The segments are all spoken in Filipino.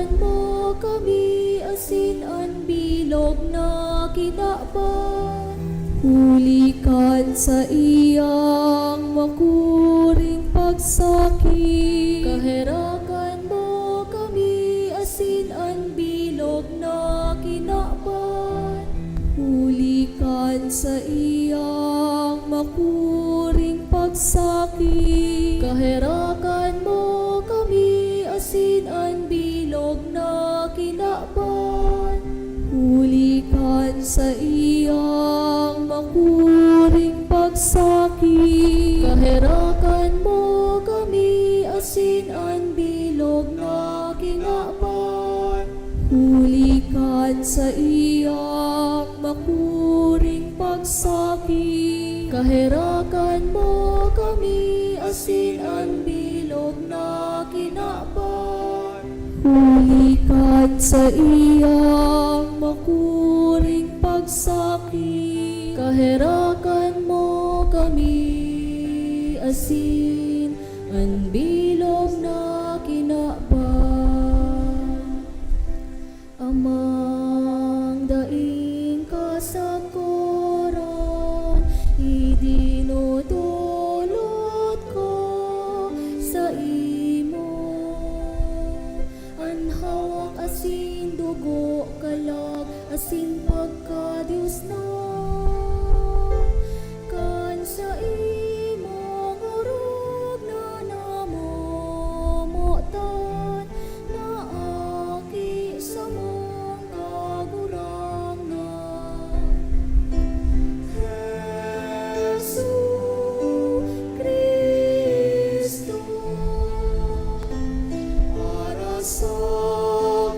Kaherakan mo kami, asin ang bilog na kinaban. Hulikan sa iyang makuring pagsakit. Kaherakan mo kami, asin ang bilog na kinaban. Hulikan sa iyang makuring pagsakit. Kaherakan mo kami, asin ang bilog na kinaban. Hulikan sa iyang makuring pagsakit. Kaherakan mo kami, asin ang bilog na kinaban. Hulikan sa iyang makuring pagsakit. Kaherakan mo kami, asin ang bilog na kinaban. Hulikan sa iyang makuring pagsakit. Kaherakan mo kami, asin ang bilog na kinaban. Amang daing kasakuran, idinudulot ko sa imo. Ang hawak asin dugo kalag, asin pagka-Diyos na. Kan sa imong urog na namomotan, na aki sa mong kagurangan. Jesu Cristo, para sa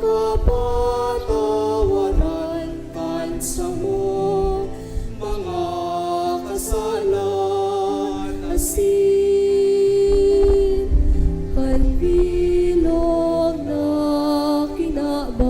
kapatawaran kansa mo mga kasalan, asin kalbilog na kinaban.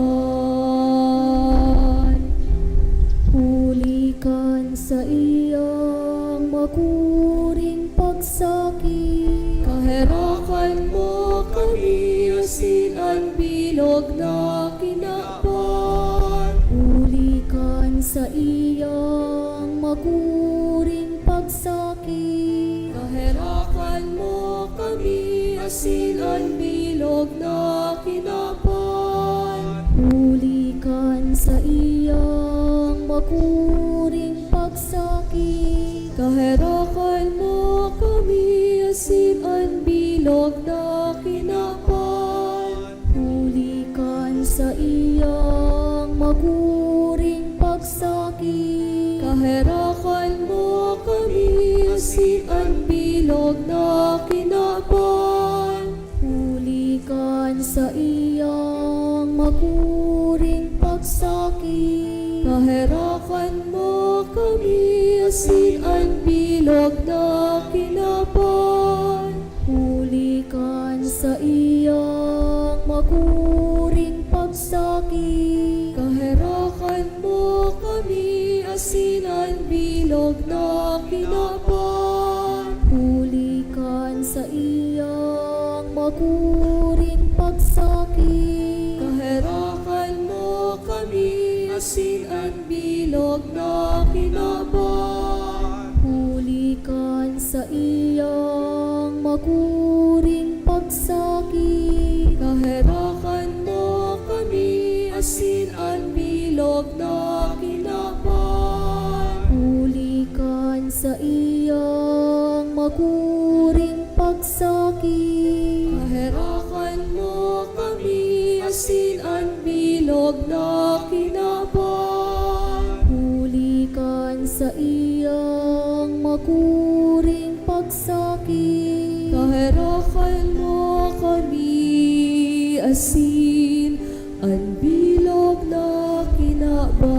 Hulikan sa iyang makuring pagsakit. Kaherakan mo kami, asin ang bilog na kinaban. Hulikan sa iyang makuring pagsakit. Kaherakan mo kami, asin ang bilog na kinaban. Hulikan sa iyang makuring pagsakit. Kaherakan mo kami, asin ang bilog na kinaban. Hulikan sa iyang makuring pagsakit. Kaherakan mo kami, asin ang bilog na kinaban. Hulikan sa iyang makuring pagsakit. Kaherakan mo kami, asin ang bilog na kinaban. Hulikan sa iyang makuring pagsakit. Kaherakan mo kami, asin ang bilog na kinaban. Hulikan sa iyang makuring pagsakit. Kaherakan mo kami, asin ang bilog na kinaban. Hulikan sa iyang makuring pagsakit. Kaherakan mo kami, asin ang bilog na kinaban. Hulikan sa iyang makuring pagsakit. Kaherakan mo kami, asin ang bilog na kinaban. Hulikan sa iyang makuring pagsakit. Kaherakan mo kami, asin ang bilog na kinaban.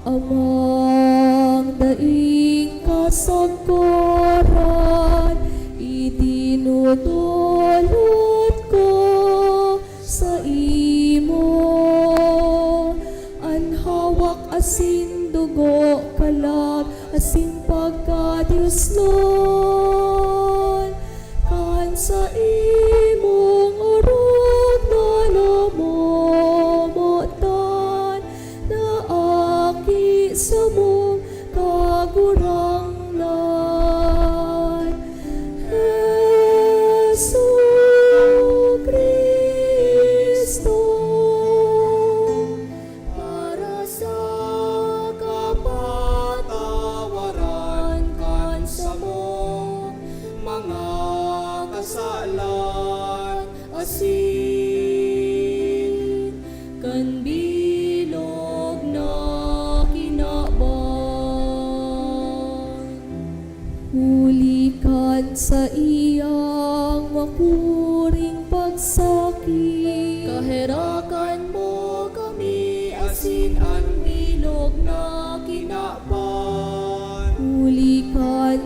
Amang daing kasangkuran, idinudulot ko sa imo. Ang hawak asin dugo kalag, asin pagka-Diyos nun. Kan sa imong oro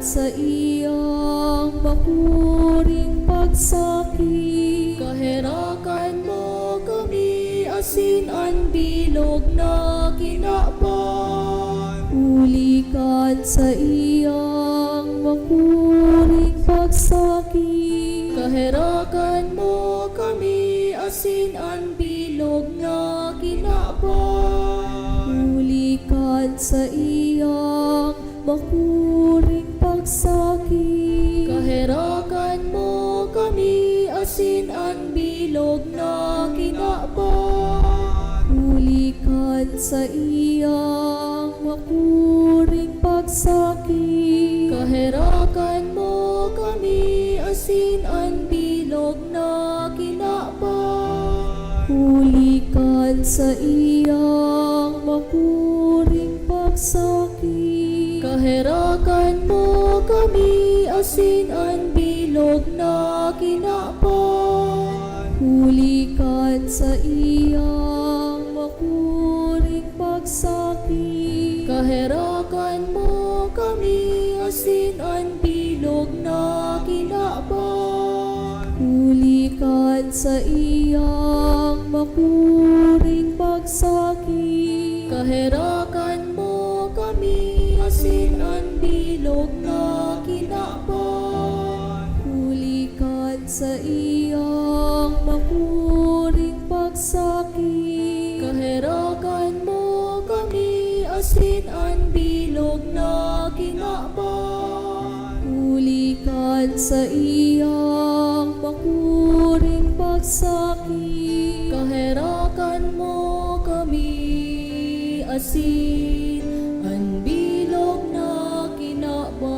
sa iyang makuring pagsakit. Kaherakan mo kami, asin ang bilog na kinakpan. Ulikan sa iyang makuring pagsakit. Kaherakan mo kami, asin ang bilog na kinakpan. Ulikan sa iyang makuring pagsakit. Kaherakan mo kami, asin ang bilog na kinakpan. Ulikan sa iyang makuring pagsakit. Kaherakan mo kami, asin ang bilog na kinakpan. Ulikan sa iyang makuring pagsakit. Kaherakan mo kami, asin ang bilog na kinakpan. Ulikan sa iyang makuring pagsakit. Kaherakan mo kami, asin ang bilog na kinakpan. Ulikan sa iyang makuring pagsakit. Kaherakan mo kami, asin ang bilog na kinakpan. Ulikan sa iyang makuring pagsakit. Kaherakan mo kami, asin ang bilog na kinakpan. Ulikan sa iyang makuring pagsakit. Kaherakan mo kami, asin ang bilog na kinakpan.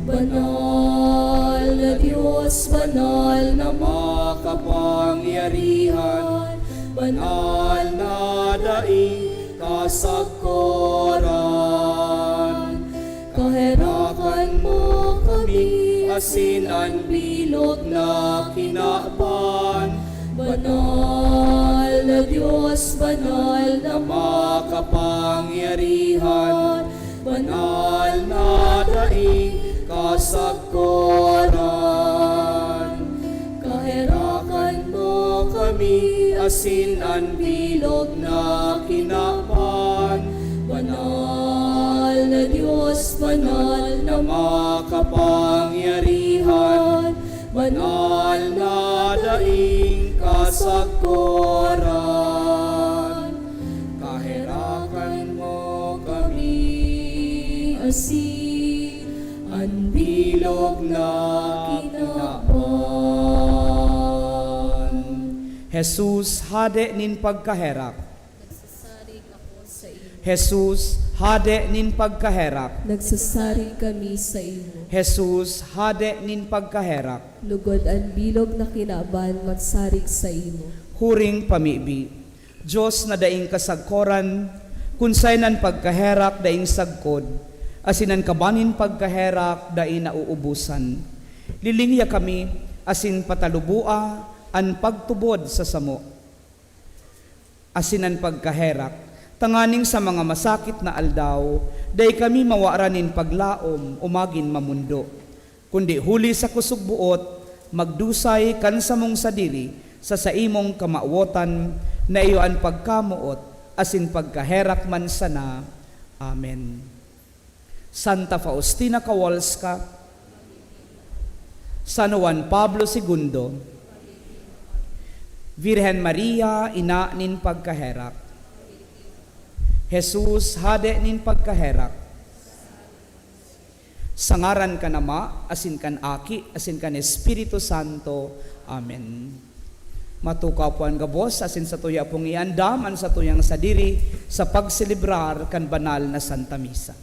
Banal na Diyos, banal na makapangyarihan, banal na daing kasagkuran. Kaherakan mo kami, asin ang bilog na kinakpan. Banal na Diyos, banal na makapangyarihan, banal na daing kasagkuran. Kaherakan mo kami, asin ang bilog na kinakpan. Banal na Diyos, banal na makapangyarihan, banal na daing kasagkuran. Kaherakan mo kami, asin ang bilog na kinakpan. Jesus, hade nin pagkaherak. Nagsasaring ako sa iyo. Jesus, hade nin pagkaherak. Nagsasaring kami sa iyo. Jesus, hade nin pagkaherak. Lugod ang bilog na kinaban magsarig sa imo. Huring pamibi. Diyos na daing kasagkoran, kunsaynan pagkaherak daing sagkod, asinan kabanin pagkaherak daing nauubusan. Lilingya kami, asin patalubua, an pagtubod sa samo. Asinan pagkaherak, tanganing sa mga masakit na aldaw, day kami mawaranin paglaom, umagin mamundo. Kundi huli sa kusugbuot, magdusay kan sa mong sadiri, sa imong kamauotan, na iyo ang pagkamuot, asin pagkaherak man sana. Amen. Santa Faustina Kowalska, San Juan Pablo II, Virgen Maria, ina nin pagkaherak. Jesus, hade nin pagkaherak. Sangaran ka nama, asin kan aki, asin kan Espiritu Santo. Amen. Matukapuan ka boss, asin sa tuya pong iandam, an sa tuyang sadiri, sa pagselebrar kan banal na Santa Misa.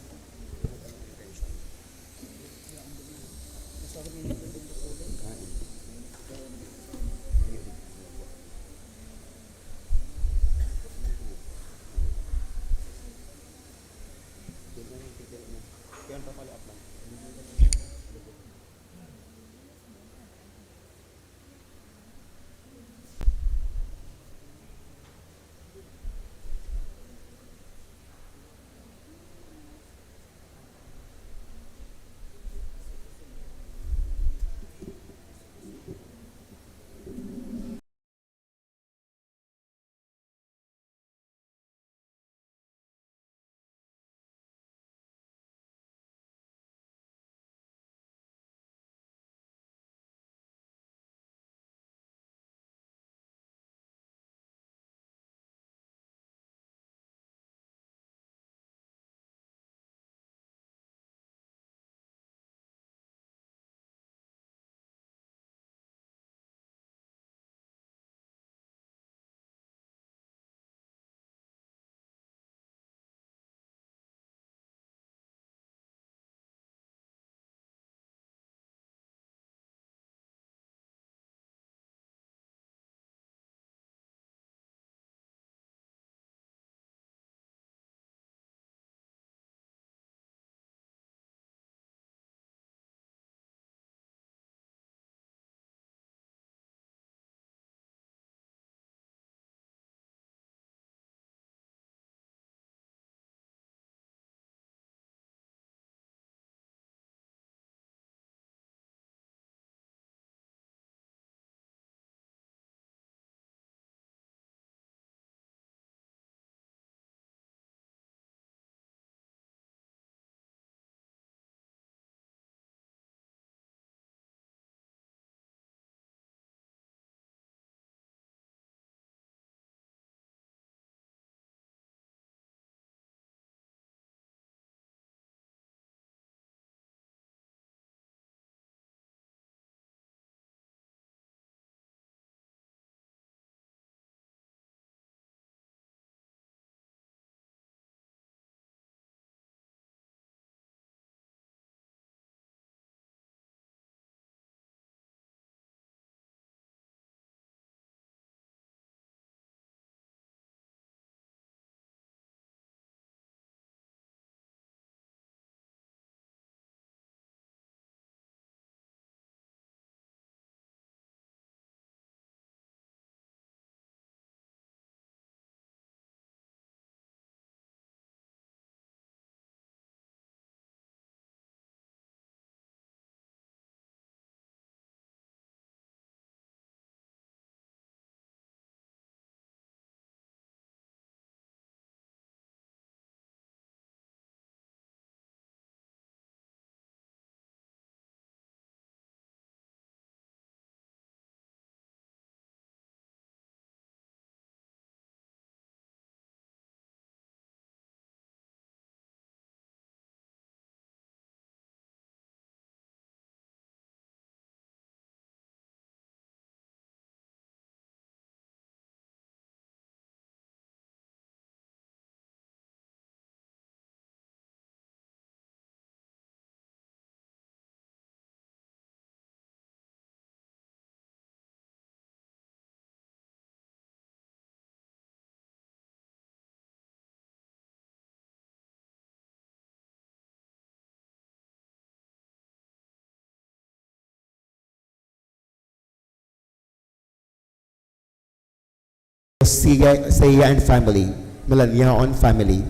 Seiya and family, Melaniaon family,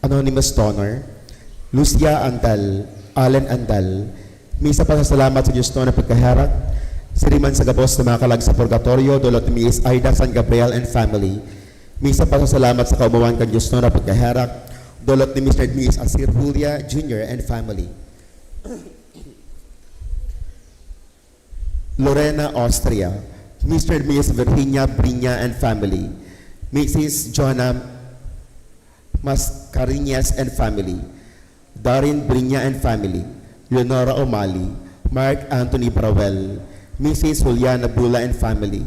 Anonymous Donor, Lucia Andal, Allen Andal, misa pasasalamat sa Diyos na pagkaharap, siriman sa gabos na mga kalag sa purgatorio, dulot ni Miss Aida San Gabriel and family, misa pasasalamat sa kaumawan kan Diyos na pagkaharap, dulot ni Mr. and Miss Asir Julia Jr. and family. Lorena, Austria, Mr. and Miss Virginia Brinya and family, Mrs. Joanna Mascareñas and family, Darin Brinya and family, Leonora O'Malley, Mark Anthony Brawell, Mrs. Juliana Bula and family,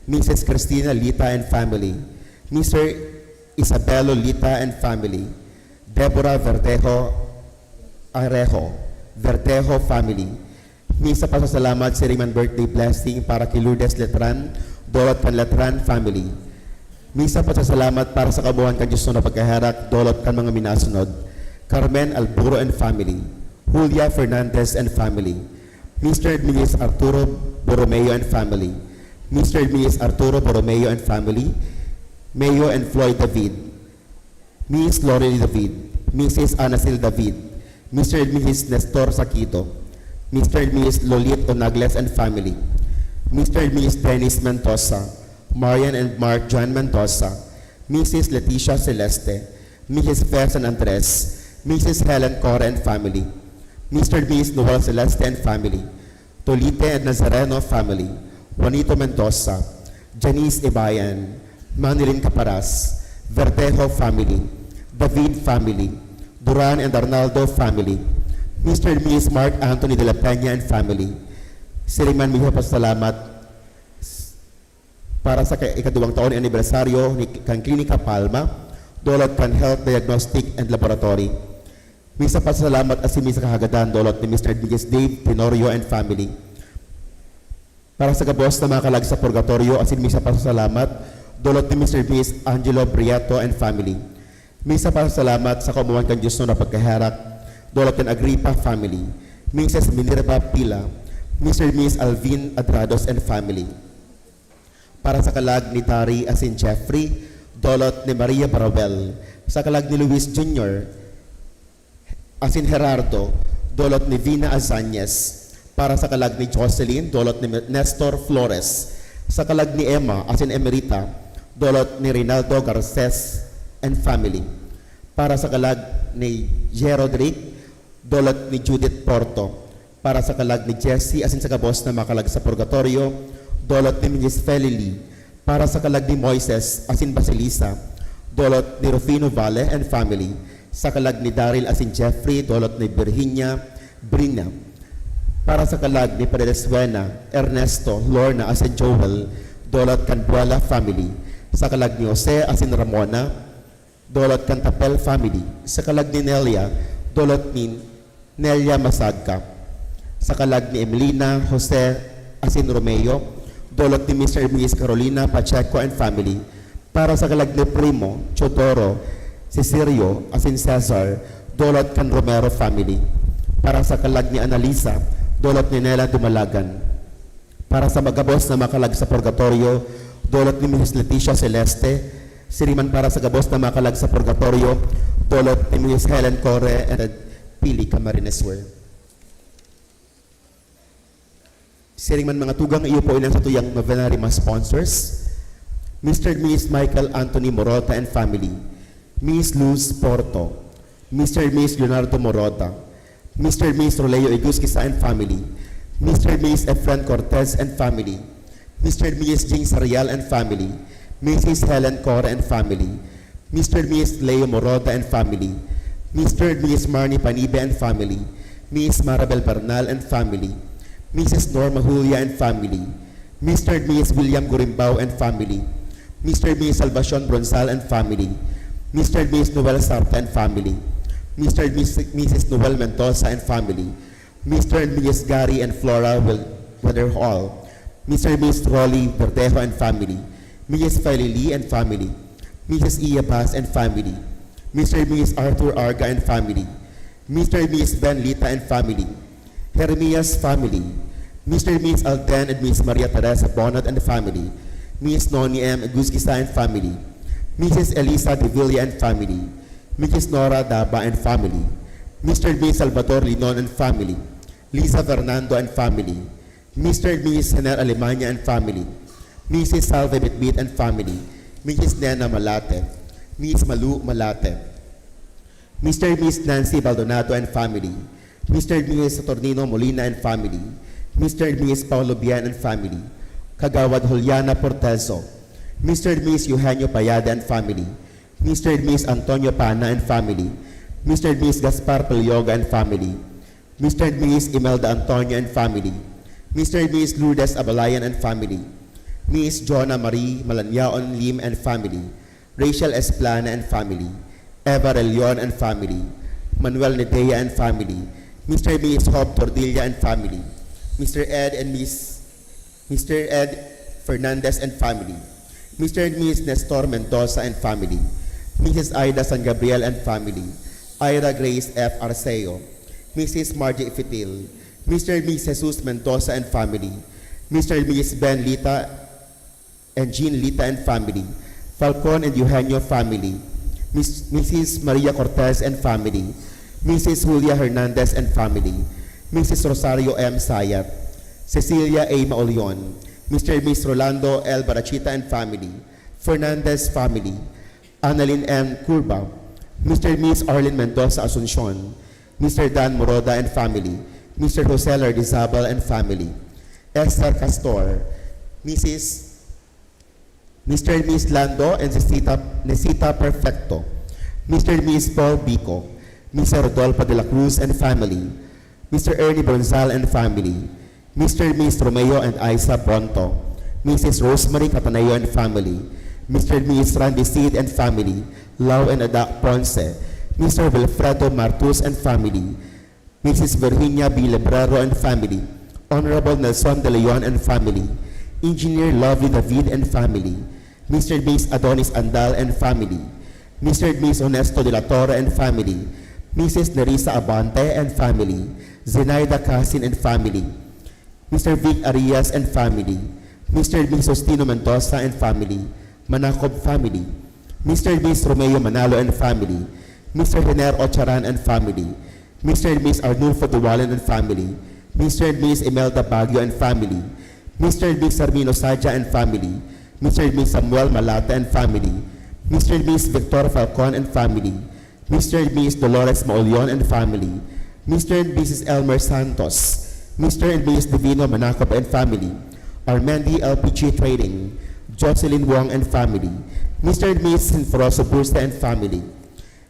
Mrs. Christina Lita and family, Mr. Isabelo Lita and family, Deborah Verdejo Arejo, Verdejo family. Misa pasasalamat sa Riman birthday blessing para kay Lourdes Letran, Dolot kan Letran family. Misa pasasalamat para sa kabuuan kan Diyos na pagkaharak, Dolot kan mga minasunod, Carmen Alburo and family, Julia Fernandez and family, Mr. and Mrs. Arturo Borromeo and family, Mr. and Mrs. Arturo Borromeo and family, Mayo and Floyd David, Miss Lorely David, Mrs. Anasil David, Mr. and Mrs. Nestor Saquito, Mr. and Mrs. Lolit Onagles and family, Mr. and Mrs. Dennis Mendoza, Marian and Mark John Mendoza, Mrs. Leticia Celeste, Mrs. Fer San Andres, Mrs. Helen Cora and family, Mr. and Mrs. Noel Celeste and family, Tolite and Nazareno family, Juanito Mendoza, Janice Ibayan, Manilin Caparas, Verdejo family, David family, Duran and Arnaldo family, Mr. and Mrs. Mark Anthony de la Peña and family, Siriman Miho pasalamat para sa ikaduwang taon anibersaryo ni kan Klinika Palma, Dolot kan Health Diagnostic and Laboratory. Misa pasalamat asimi sa kahagadan dolot ni Mr. and Mrs. Dave Tenorio and family. Para sa gabos na mga kalag sa purgatorio, asin misa pasalamat dolot ni Mr. and Mrs. Angelo Briato and family. Misa pasalamat sa kaumuan kan Diyos na pagkaharak, Dolot and Agripa family, Mrs. Minerva Pila, Mr. and Miss Alvin Adrados and family. Para sa kalag ni Tari asin Jeffrey, Dolot ni Maria Barabel, sa kalag ni Luis Jr., asin Gerardo, Dolot ni Vina Azanyes, para sa kalag ni Jocelyn, Dolot ni Nestor Flores, sa kalag ni Emma asin Emerita, Dolot ni Rinaldo Garces and family. Para sa kalag ni J. Rodrigue, Dolot ni Judith Porto, para sa kalag ni Jesse asin sa kabos na makalag sa purgatorio, Dolot ni Mrs. Felili, para sa kalag ni Moises asin Basilisa, Dolot ni Rufino Valle and family, sa kalag ni Daryl asin Jeffrey, Dolot ni Virginia Brina, para sa kalag ni Paredes-Buena, Ernesto, Lorna asin Joel, Dolot Canbuela family, sa kalag ni Jose asin Ramona, Dolot Cantapel family, sa kalag ni Nelia, Dolot ni Nelia Masagka, sa kalag ni Emelina Jose asin Romeo, Dolot ni Mr. and Mrs. Carolina Pacheco and family, para sa kalag ni Primo Chodoro Cesirio asin Cesar, Dolot kan Romero family, para sa kalag ni Analisa, Dolot ni Nela Dumalagan, para sa magabos na makalag sa purgatorio, Dolot ni Mrs. Leticia Celeste, siriman para sa gabos na makalag sa purgatorio, Dolot ni Mrs. Helen Core and Pili Camarineswer. Siriman mga tugang iyo po ilang sa tuyang novenary mga sponsors, Mr. and Mrs. Michael Anthony Morota and family, Miss Luz Porto, Mr. and Miss Leonardo Morota, Mr. and Miss Roleo Eguskisa and family, Mr. and Miss Efren Cortez and family, Mr. and Miss Jing Sarial and family, Mrs. Helen Cora and family, Mr. and Miss Leo Morota and family, Mr. and Miss Marnie Panibe and family, Miss Marabel Bernal and family, Mrs. Norma Julia and family, Mr. and Miss William Gurimbao and family, Mr. and Miss Salvacion Bronzal and family, Mr. and Miss Noel Sarta and family, Mr. and Mrs. Noel Mendoza and family, Mr. and Mrs. Gary and Flora Weatherhall, Mr. and Miss Rolly Verdejo and family, Mrs. Felili and family, Mrs. Iya Bas and family, Mr. and Mrs. Arthur Arga and family, Mr. and Mrs. Ben Lita and family, Jeremias family, Mr. and Mrs. Alden and Miss Maria Teresa Bonat and family, Miss Noni M. Guzquisa and family, Mrs. Elisa De Villa and family, Mrs. Nora Daba and family, Mr. and Miss Salvador Linon and family, Lisa Fernando and family, Mr. and Miss Hener Alemania and family, Mrs. Salve Bitbit and family, Mrs. Nena Malate, Miss Malu Malate, Mr. and Miss Nancy Baldonado and family, Mr. and Miss Saturnino Molina and family, Mr. and Miss Paulo Bian and family, Kagawad Juliana Portelso, Mr. and Miss Eugenio Payade and family, Mr. and Miss Antonio Pana and family, Mr. and Miss Gaspar Pelyoga and family, Mr. and Miss Imelda Antonio and family, Mr. and Miss Lourdes Abalayan and family, Miss Jonah Marie Malanyaon Lim and family, Rachel Esplana and family, Eva Relion and family, Manuel Nedea and family, Mr. and Miss Hope Tordilla and family, Mr. Ed Fernandez and family, Mr. and Miss Nestor Mendoza and family, Mrs. Aida San Gabriel and family, Ira Grace F. Arceo, Mrs. Margie Fitil, Mr. and Miss Jesus Mendoza and family, Mr. and Miss Ben Lita and Jean Lita and family, Falcon and Eugenio family, Mrs. Maria Cortez and family, Mrs. Julia Hernandez and family, Mrs. Rosario M. Sayat, Cecilia A. Maolion, Mr. and Miss Rolando L. Barachita and family, Fernandez family, Annalyn M. Curba, Mr. and Miss Arlene Mendoza Asuncion, Mr. Dan Moroda and family, Mr. Jose Lardizabal and family, Esther Castor, Mr. and Miss Lando and Nesita Perfecto, Mr. and Miss Paul Bico, Mr. Rodolfo de la Cruz and family, Mr. Ernie Bronzal and family, Mr. and Miss Romeo and Isa Bronto, Mrs. Rosemary Catanayo and family, Mr. and Miss Randy Seed and family, Lau and Ada Ponce, Mr. Wilfredo Martus and family, Mrs. Virginia B. Lebrero and family, Honorable Nelson De Leon and family, Engineer Lovely David and family, Mr. and Miss Adonis Andal and family, Mr. and Miss Honesto De La Torre and family, Mrs. Nerissa Abante and family, Zenaida Casin and family, Mr. Vic Arias and family, Mr. and Miss Ostino Mendoza and family, Manacob family, Mr. and Miss Romeo Manalo and family, Mr. Hener Ocharan and family, Mr. and Miss Arnulfo Duwalan and family, Mr. and Miss Imelda Baguio and family, Mr. and Miss Armino Saja and family, Mr. and Miss Samuel Malata and family, Mr. and Miss Victor Falcon and family, Mr. and Miss Dolores Maolion and family, Mr. and Mrs. Elmer Santos, Mr. and Miss Divino Manacop and family, Armendi LPG Trading, Jocelyn Wong and family, Mr. and Miss Sinforoso Bursta and family,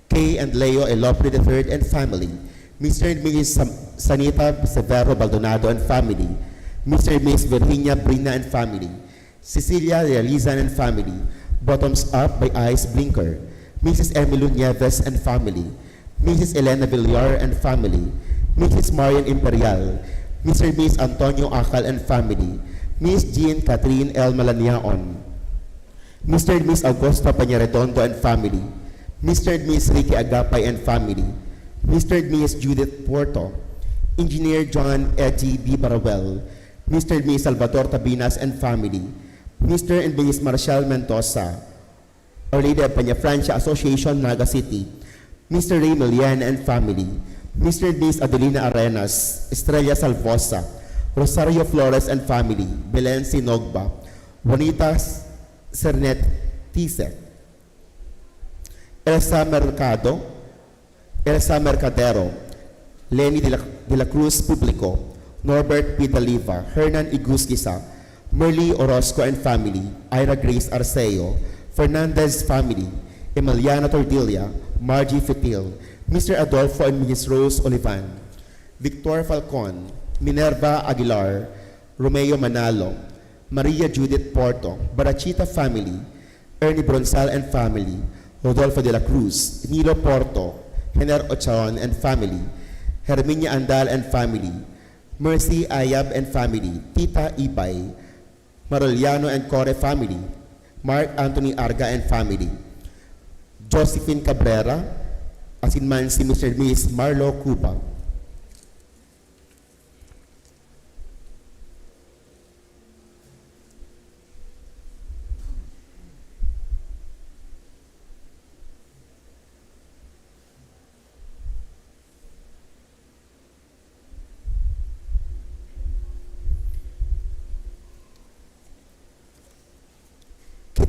Kay and Leo Elopre III and family, Mr. and Miss Sanita Severo Baldonado and family, Mr. and Miss Virginia Brina and family, Cecilia Realizan and family, Bottoms Up by Ice Blinker, Mrs. Emily Nieves and family, Mrs. Elena Villar and family, Mrs. Marian Imperial, Mr. and Miss Antonio Akal and family, Miss Jean Catherine L. Malaniaon, Mr. and Miss Augusto Pañaretondo and family, Mr. and Miss Ricky Agapay and family, Mr. and Miss Judith Porto, Engineer John Eddie B. Barawel, Mr. and Miss Salvador Tabinas and family, Mr. and Miss Marshall Mendoza, Our Lady of Peñafrancia Association, Naga City, Mr. Ray Milian and family, Mr. and Miss Adelina Arenas, Estrella Salvosa, Rosario Flores and family, Belen Sinogba, Juanita Cernet Tise, Elsa Mercadero, Lenny de la Cruz Publico, Norbert P. Daliva, Hernan Igusquisa, Merly Orozco and family, Ira Grace Arceo, Fernandez family, Emiliana Tordilla, Margie Fitil, Mr. Adolfo and Mrs. Rose Olivan, Victor Falcon, Minerva Aguilar, Romeo Manalo, Maria Judith Porto, Barachita family, Ernie Bronzal and family, Rodolfo de la Cruz, Nilo Porto, Hener Ochaon and family, Herminia Andal and family, Mercy Ayab and family, Tita Ibay, Maroliano and Core family, Mark Anthony Arga and family, Josephine Cabrera, asinman si Mr. and Miss Marlo Cuba.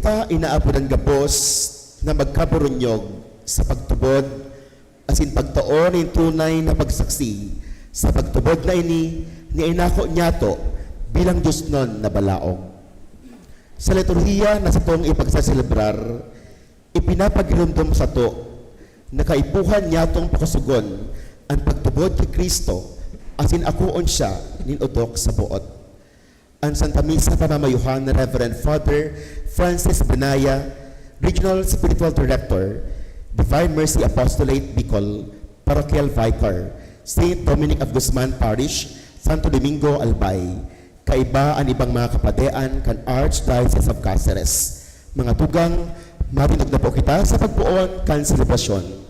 Kita inaapod ang gabos na magkaburunyog sa pagtubod asin pagtaon ng tunay na pagsaksi sa pagtubod na ini ni inako niyato bilang Diyos nun na balaong. Sa liturhiya na sa tong ipagsaselebrar, ipinapagilumdom sa to na kaipuhan niyatong pakasugon ang pagtubod kay Kristo asin akuon siya ninudok sa buot. Ang Santa Misa pamamayuhan ni Reverend Father Francis Benaya, Regional Spiritual Director, Divine Mercy Apostolate Bicol, Parochial Vicar, St. Dominic of Guzman Parish, Santo Domingo, Albay, kaiba ang ibang mga kapadean kan Archdiocese of Cáceres. Mga tugang, marinog na po kita sa pagpuon kan selebrasyon.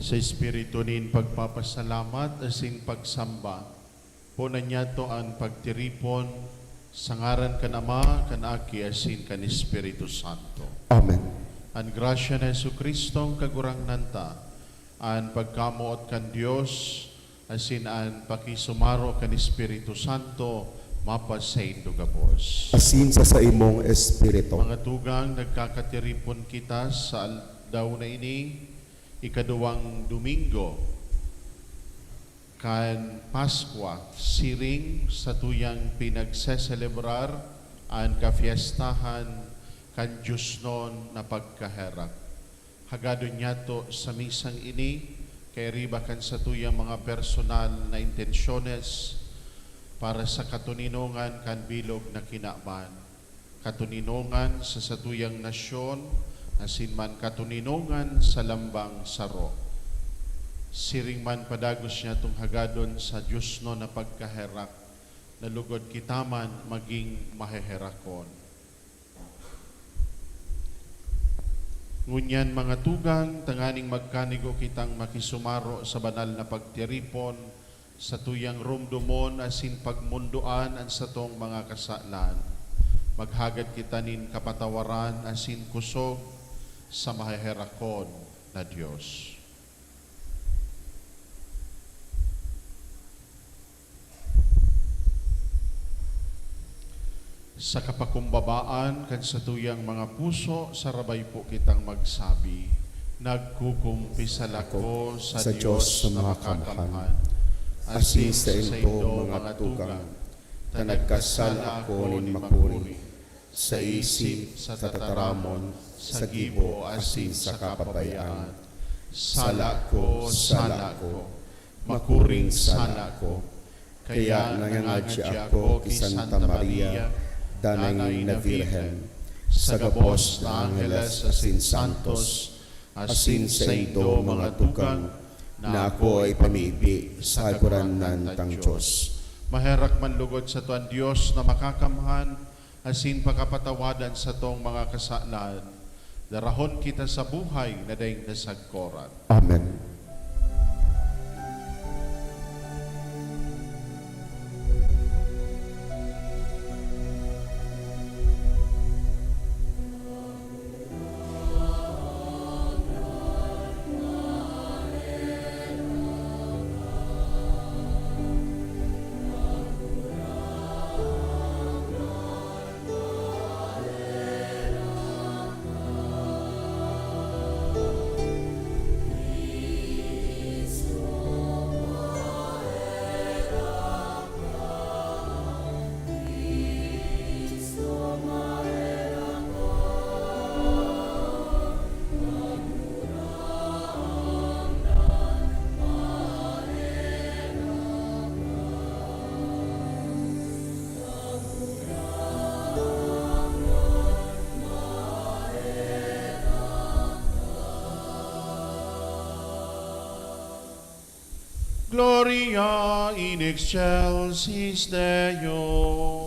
Sa Espiritu nin pagpapasalamat asin pagsamba, punan niya to ang pagtiripon sa ngaran kan Ama, kan Aki, asin kan Espiritu Santo. Amen. Ang grasya na Jesucristo ang kagurang nanta, ang pagkamuot kan Dios, asin ang pakisumaro kan Espiritu Santo, mapas sa indugabos. Asin sa imong espiritu. Mga tugang, nagkakatiripon kita sa aldaw na ini, ikaduwang Domingo kan Paskwa, siring sa tuyang pinagseselebrar ang kafiestahan kan Diyos non na pagkaherak. Hagado niya to sa misang ini, kay riba kan sa tuyang mga personal na intensyones para sa katuninongan kan bilog na kinaban. Katuninongan sa satuyang nasyon, asin man katuninongan sa lambang saro. Siring man padagos niya itong hagadon sa Diyos no na pagkaherak, nalugod kitaman maging maheherakon. Ngunyan mga tugang, tanganing magkanigo kitang makisumaro sa banal na pagtiripon, sa tuyang rumdumon asin pagmunduan ang satong mga kasalan. Maghagad kita nin kapatawaran asin kusog sa maheherakon na Diyos. Sa kapakumbabaan kan sa tuyang mga puso, sarabay po kitang magsabi, nagkukumpisal ako sa Diyos na makakamhan, asin sa indo mga tugang, na nagkasal ako nin makuri, sa isip, sa tataramon, sa gibo, asin sa kapabayaan. Sala ko, makuring sala ko, kaya nangangadya ako ki Santa Maria, danay na Virhen, sa gabos na Angeles asin Santos, asin sa ido mga tugang, na ako ay pamibi sa aguranan ng Diyos. Maherak man lugod sa tuan Diyos na makakamhan, asin pagkapatawadan sa tong mga kasalan, darahon kita sa buhay na daing nasagkoran. Amen. Gloria in excelsis Deo.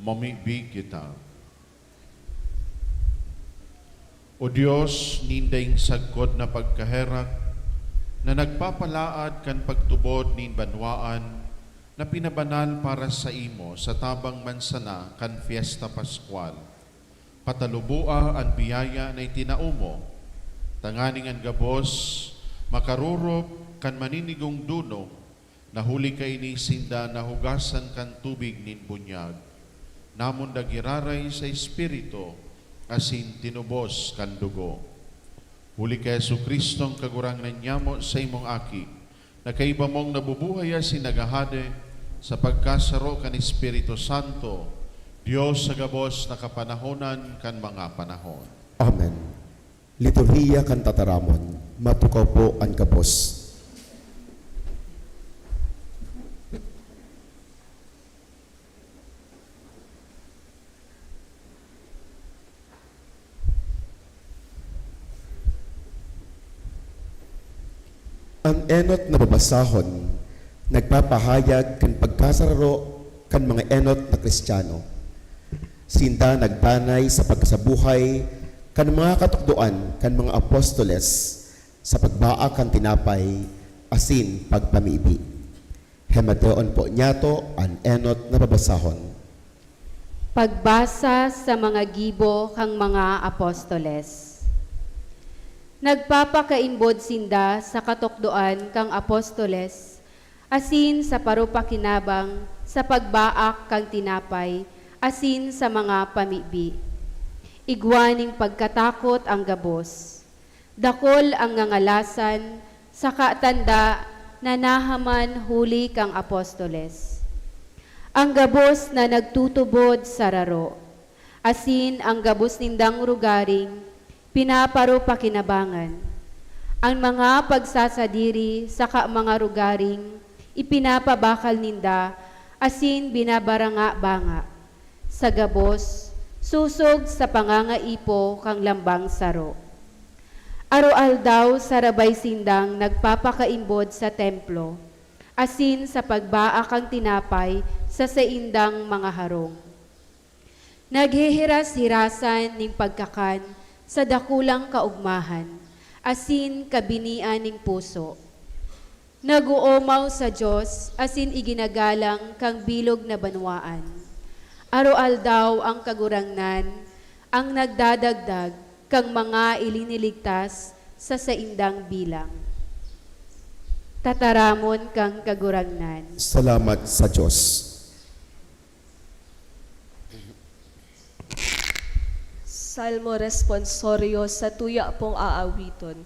mamibig kita. O Dios, nindayng sagkod na pagkaherak, na nagpapalaad kan pagtubod nin banwaan, na pinabanal para sa imo sa tabang mansana kan Fiesta Pascual. Patalubua ang biyaya na itinaumo, tanganing ang gabos, makarurop kan maninigong duno, nahuli kay ni sinda nahugasan kan tubig nin bunyag. Namon dagiraray sa Espiritu, asin tinubos kan dugo. Huli kay Jesucristo ang kagurang nanyamo sa imong aki, na kaiba mong nabubuhay asin nagahade, sa pagkasaro kan Espiritu Santo, Diyos sa gabos na kapanahonan kan mga panahon. Amen. Liturhiya kan tataramon, matukaw po ang kabos. Ang enot na babasahon, nagpapahayag kan pagkasararo kan mga enot na Kristiyano. Sinda nagdanay sa pagkasabuhay kan mga katukduan kan mga apostoles sa pagbaa kan tinapay asin pagpamibi. Hemateon po niyato ang enot na babasahon. Pagbasa sa mga gibo kang mga apostoles. Nagpapakaimbod sinda sa katukduan kang apostoles, asin sa parupakinabang sa pagbaak kang tinapay, asin sa mga pamibi. Igwaning pagkatakot ang gabos. Dakol ang ngangalasan, sa katanda na nahaman huli kang apostoles. Ang gabos na nagtutubod sa raro, asin ang gabos nindang rugaring, pinaparo pakinabangan. Ang mga pagsasadiri sa mga rugaring, ipinapabakal ninda, asin binabaranga-banga. Sa gabos, susog sa pangangaipo kang lambang saro. Aro-aldaw sa rabay sindang nagpapakaimbod sa templo, asin sa pagbaak ang tinapay sa saindang mga harong. Naghihiras-hirasan ning pagkakan sa dakulang kaugmahan, asin kabinian ning puso. Naguomaw sa Diyos, asin iginagalang kang bilog na banwaan. Aro-aldaw ang kagurangnan, ang nagdadagdag kang mga iliniligtas sa saindang bilang. Tataramon kang kagurangnan. Salamat sa Diyos. Salmo responsorio sa tuya pong aawiton.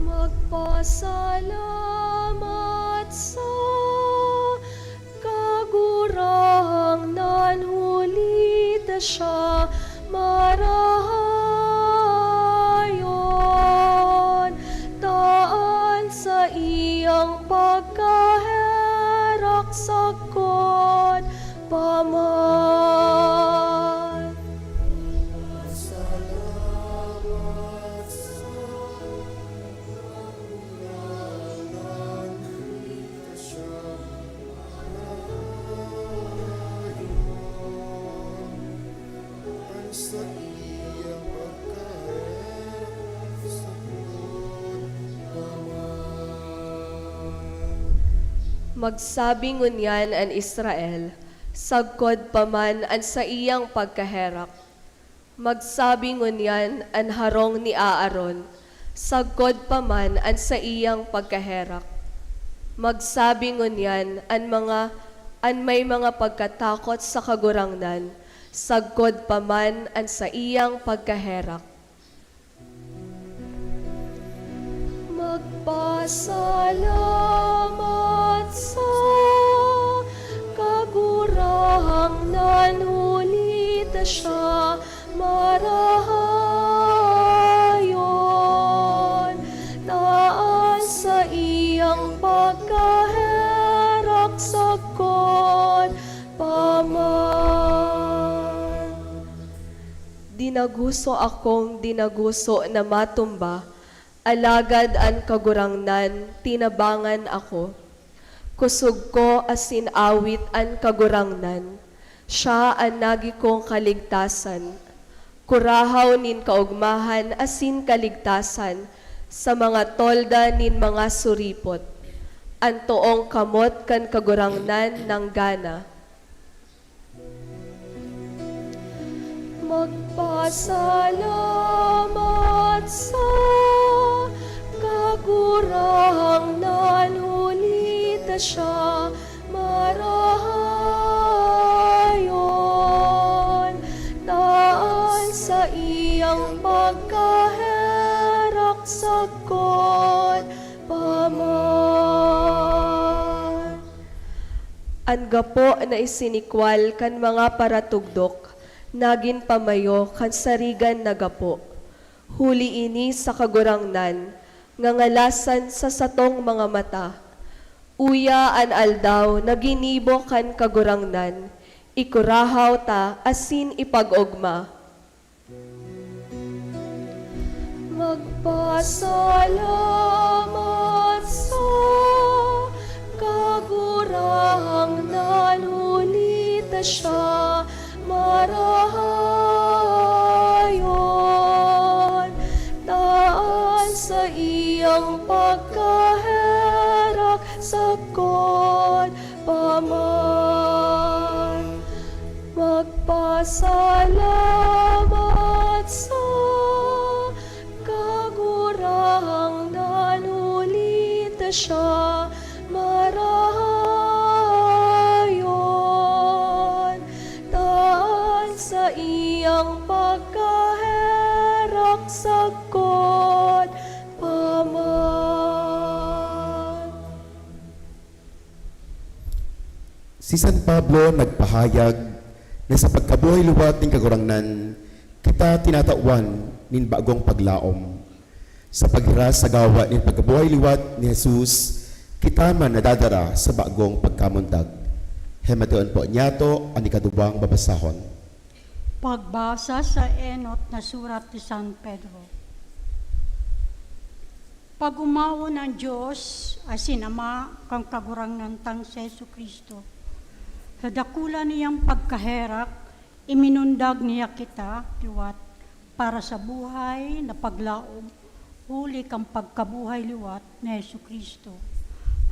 Magpasalamat sa kagurang nanhulit siya marahayon. Taan sa iyang pagkaherak sakot paman. Magsabing ngunyan an Israel, sagkod paman an sa iyang pagkaherak. Magsabing ngunyan an harong ni Aaron, sagkod paman an sa iyang pagkaherak. Magsabing ngunyan an may mga pagkatakot sa kagurangnan, sagkod paman an sa iyang pagkaherak. Magpasalamat sa kagurang nanhulit siya marahayon. Taan Dinaguso akong dinaguso na matumba, alagad an kagurangnan, tinabangan ako. Kusog ko asin awit an kagurangnan, siya an nagi kong kaligtasan. Kurahaw nin kaugmahan asin kaligtasan, sa mga tolda nin mga suripot. An toong kamot kan kagurangnan ng gana. Magpasalamat sa kagurangnan, hulita siya marahayon. Daan sa iyang pagkaherak sa kon paman. An gapo na isinikwal kan mga paratugdok, nagin pamayo kan sarigan na gapo. Huli ini sa kagurangnan, ngangalasan sa satong mga mata. Uya an aldaw na ginibo kan kagurangnan, ikurahaw ta asin ipag-ogma. Magpasalamat sa kagurangnan, hulita siya marahayon. Daan sa iyang pagkaherak sa kon paman. Magpasalamat sa kagurangnan, hulita siya marahayon. Daan sa iyang pagkaherak sa kon paman. Si San Pablo nagpahayag na sa pagkabuhay luwat ng kagurangnan, kita tinatawan nin bagong paglaom. Sa paghiras sa gawa nin pagkabuhay liwat ni Jesus, kita man nadadara sa bagong pagkamundag. Hematuan po niyato ang ikadubang babasahon. Pagbasa sa enot na surat ni San Pedro. Pag-umawo ng Diyos asin Ama kang kagurangnan tang si Jesucristo, sa dakula niyang pagkaherak, iminundag niya kita, liwat, para sa buhay na paglaom, huli kang pagkabuhay liwat ni Jesucristo,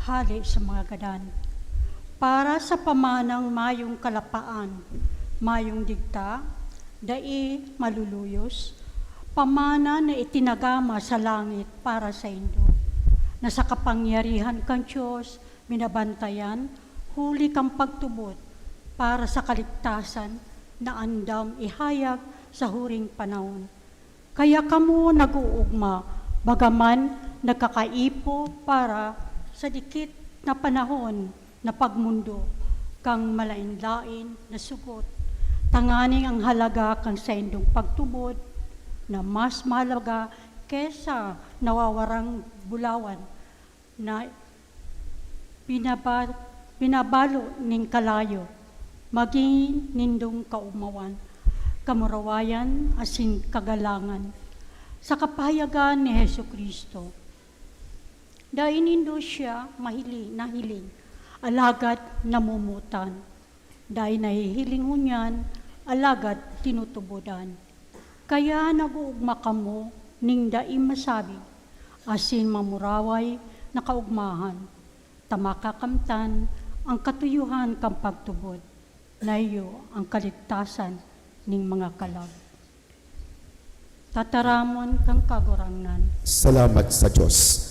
hali sa mga gadan. Para sa pamanang mayong kalapaan, mayong digta, dai maluluyos, pamana na itinagama sa langit para sa Indo, na sa kapangyarihan kang Diyos, binabantayan, huli kang pagtubot, para sa kaligtasan na andam ihayag sa huring panahon. Kaya kamo nag-uugma, bagaman nagkakaipo para sa dikit na panahon na pagmundo, kang malain-lain na sugot, tanganing ang halaga kang sa indong pagtubod, na mas mahalaga kesa nawawarang bulawan, na pinabalo ning kalayo, maging nindong kaumawan, kamurawayan asin kagalangan, sa kapahayagan ni Jesucristo. Dahil nindo siya nahiling, alagad namumutan. Dahil nahihiling hunyan, alagad tinutubodan. Kaya nag-uugma kamo, ning daim masabi, asin mamuraway na kaugmahan, tamakakamtan ang katuyuhan kang pagtubod, na iyo ang kaligtasan ning mga kalag. Tataramon kang kagurangnan. Salamat sa Diyos.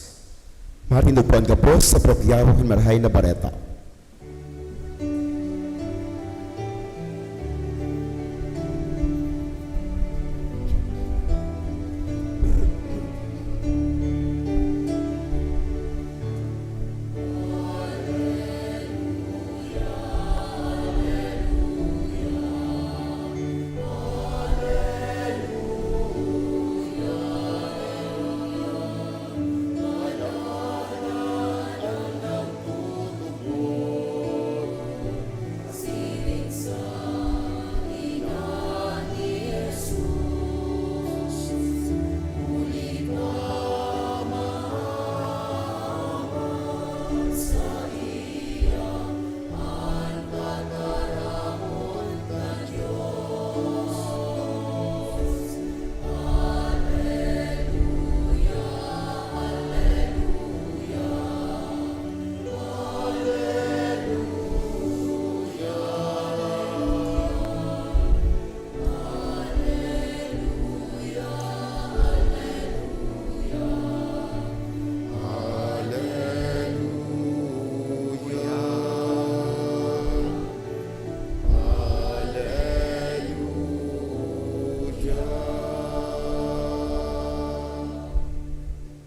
Matinugpuan ka po sa propyaw ng marahay na bareta.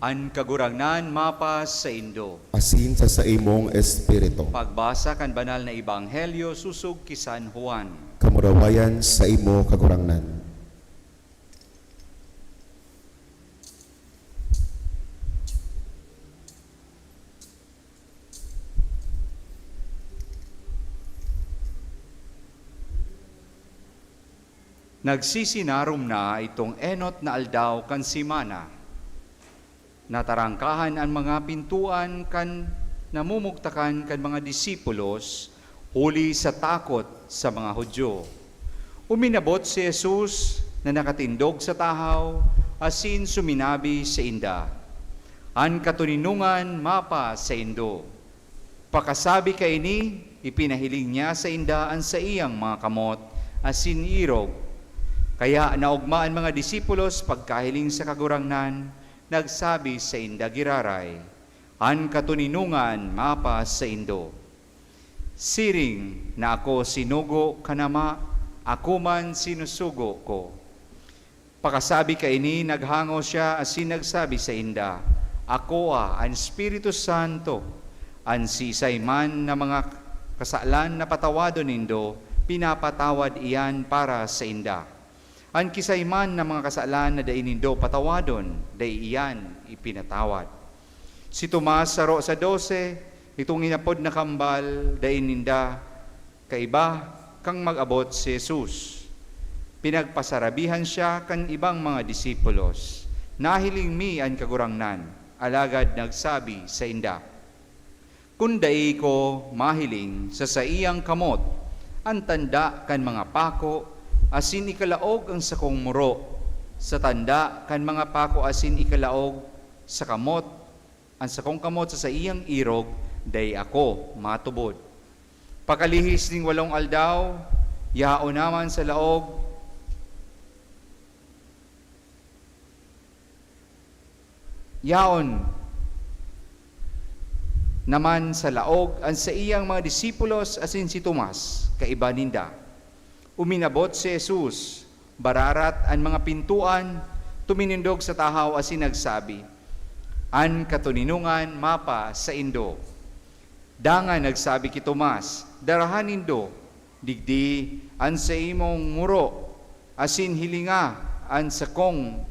An kagurangnan mapas sa Indo. asin sa imong espiritu. Pagbasa kan banal na ebanghelyo susug ki San Juan. Kamurawayan sa imo kagurangnan. Nagsisinarom na itong enot na aldaw kan simana. Natarangkahan ang mga pintuan kan namumugtakan kan mga disipulos huli sa takot sa mga Hudyo. Uminabot si Jesus na nakatindog sa tahaw asin suminabi sa inda. An katuninungan mapa sa Indo. Pakasabi kaini ipinahiling niya sa inda an sa iyang mga kamot asin irog. Kaya naugmaan mga disipulos pagkahiling sa kagurangnan, nagsabi sa inda giraray, an katuninungan mapa sa Indo. Siring na ako sinugo kanama, ako man sinusugo ko. Pakasabi kaini naghango siya asin nagsabi sa inda, ako an Espiritu Santo, an sisay man na mga kasalan na patawadon nindo, pinapatawad iyan para sa inda. Ang kisayman ng mga kasalan na dainindo patawadon, day iyan ipinatawad. Si Tomas saro sa 12, itong inapod na kambal, daininda, kaiba kang mag-abot si Jesus. Pinagpasarabihan siya kan ibang mga disipulos. Nahiling mi ang kagurangnan, alagad nagsabi sa inda. Kunday ko mahiling sa iyang kamot, ang tanda kan mga pako, asin ikalaog ang sakong muro, sa tanda kan mga pako asin ikalaog sa kamot, ang sakong kamot sa iyang irog, day ako matubod. Pakalihis ning 8 aldaw, yao naman sa laog, yaon naman sa laog ang sa iyang mga disipulos asin si Tomas, kaiba ninda. Uminabot si Jesus, bararat ang mga pintuan, tuminindog sa tahaw asin nagsabi, an katuninungan mapa sa Indo. Dangan nagsabi ki Tomas, darahan nindo, digdi an sa imong muro, asin hilinga an sakong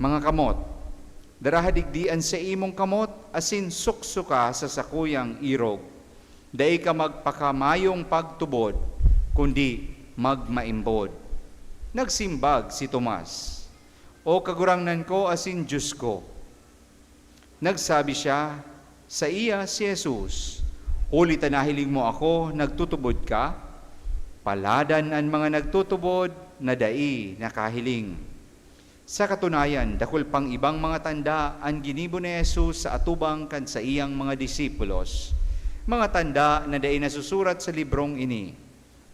mga kamot. Daraha digdi an sa imong kamot, asin suksuka sa sakuyang irog. Dai ka magpakamayong pagtubod, kundi magmaimbod. Nagsimbag si Tomas, o kagurangnan ko asin Diyos ko. Nagsabi siya, sa iya si Jesus, huli tanahiling mo ako, nagtutubod ka? Paladan ang mga nagtutubod na dai nakahiling. Sa katunayan, dakol pang ibang mga tanda ang ginibo ni Jesus sa atubang kan sa iyang mga disipulos. Mga tanda na dai nasusurat sa librong ini.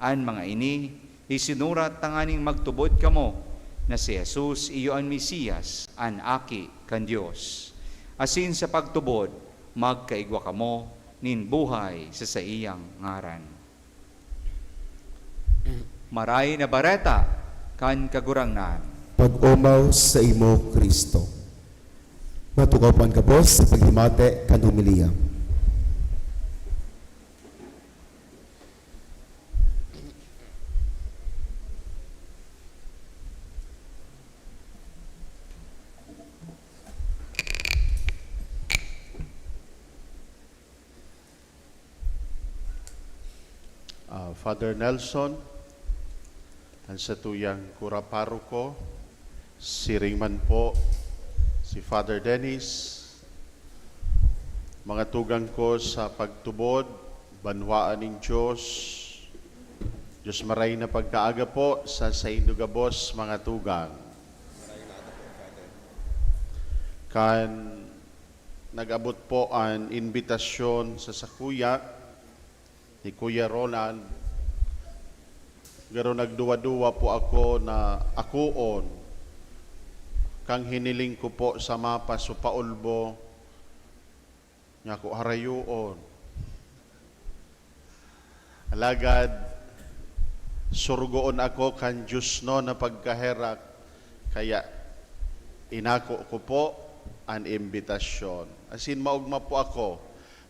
An mga ini, isinurat tanganing magtubod kamo na si Jesus iyo ang Mesiyas, an aki kan Dios. Asin sa pagtubod, magkaigwa kamo nin buhay sa iyang ngaran. Maray na bareta kan kagurangnan. Pag-umaw sa imo Kristo. Matukapan ka po sa paghimate kan humiliya. Father Nelson, ang sa tuyang kura paruko, si Ringman po, si Father Dennis, mga tugang ko sa pagtubod, banwaan ng Diyos, Diyos maray na pagkaaga po sa Indugabos, mga tugang. Kan nag-abot po ang invitasyon sa sakuya ni Kuya Ronald, garo nagduwa-duwa po ako na akuon kang hiniling ko po sa mapa so paulbo nya ko harayuon. Alagad surgoon ako kan Diyos no na pagkaherak, kaya inako ko po an imbitasyon. Asin maugma po ako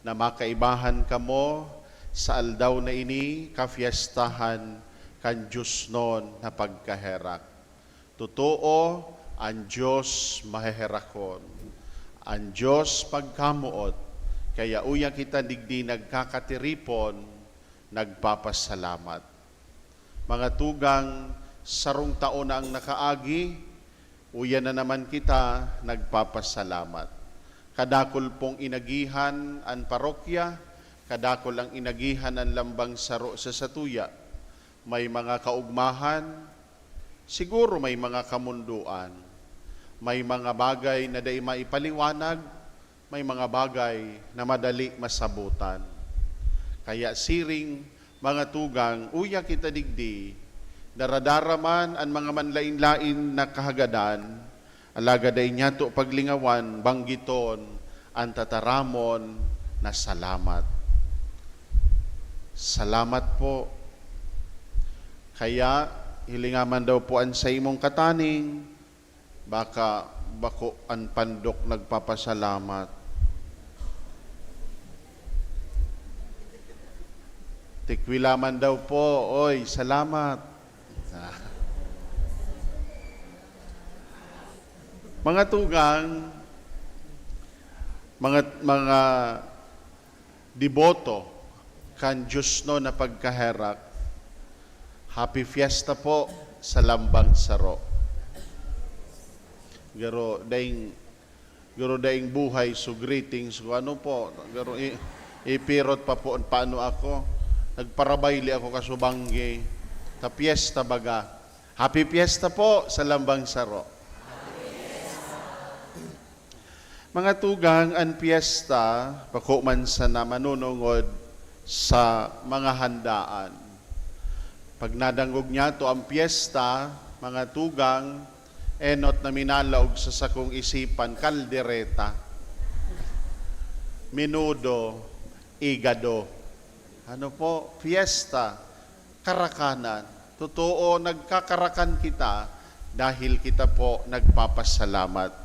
na makaibahan kamo sa aldaw na ini kafiestahan kan Diyos non na pagkaherak. Totoo, ang Diyos maheherakon. Ang Diyos pagkamuot, kaya uya kita digdi nagkakatiripon, nagpapasalamat. Mga tugang, sarong taon na ang nakaagi, uya na naman kita nagpapasalamat. Kadakol pong inagihan ang parokya, kadakol ang inagihan ang lambang saro sa satuya. May mga kaugmahan, siguro may mga kamunduan, may mga bagay na day maipaliwanag, may mga bagay na madali masabutan. Kaya siring mga tugang, uya kita digdi, daradaraman ang mga manlain-lain na kahagadan, alagaday niya to paglingawan, banggiton, ang tataramon na salamat. Salamat po. Kaya, hilingaman daw po ang sa imong kataning, baka bako ang pandok nagpapasalamat. Tikwilaman daw po, oy, salamat. Mga tugang, mga deboto kan Diyos no na pagkaherak, happy fiesta po sa lambang saro. Garo daing buhay so greetings ko ano po garo ipirot pa po paano ako nagparabayli ako kasubangge ta fiesta baga. Happy fiesta po sa lambang saro. Mga tugang, ang piyesta, pakuman sa na manunungod sa mga handaan. Pag nadangog niya to ang piyesta, mga tugang, enot na minalaog sa sakong isipan, kaldereta, minudo, igado. Ano po? Piyesta, karakanan. Totoo, nagkakarakan kita dahil kita po nagpapasalamat.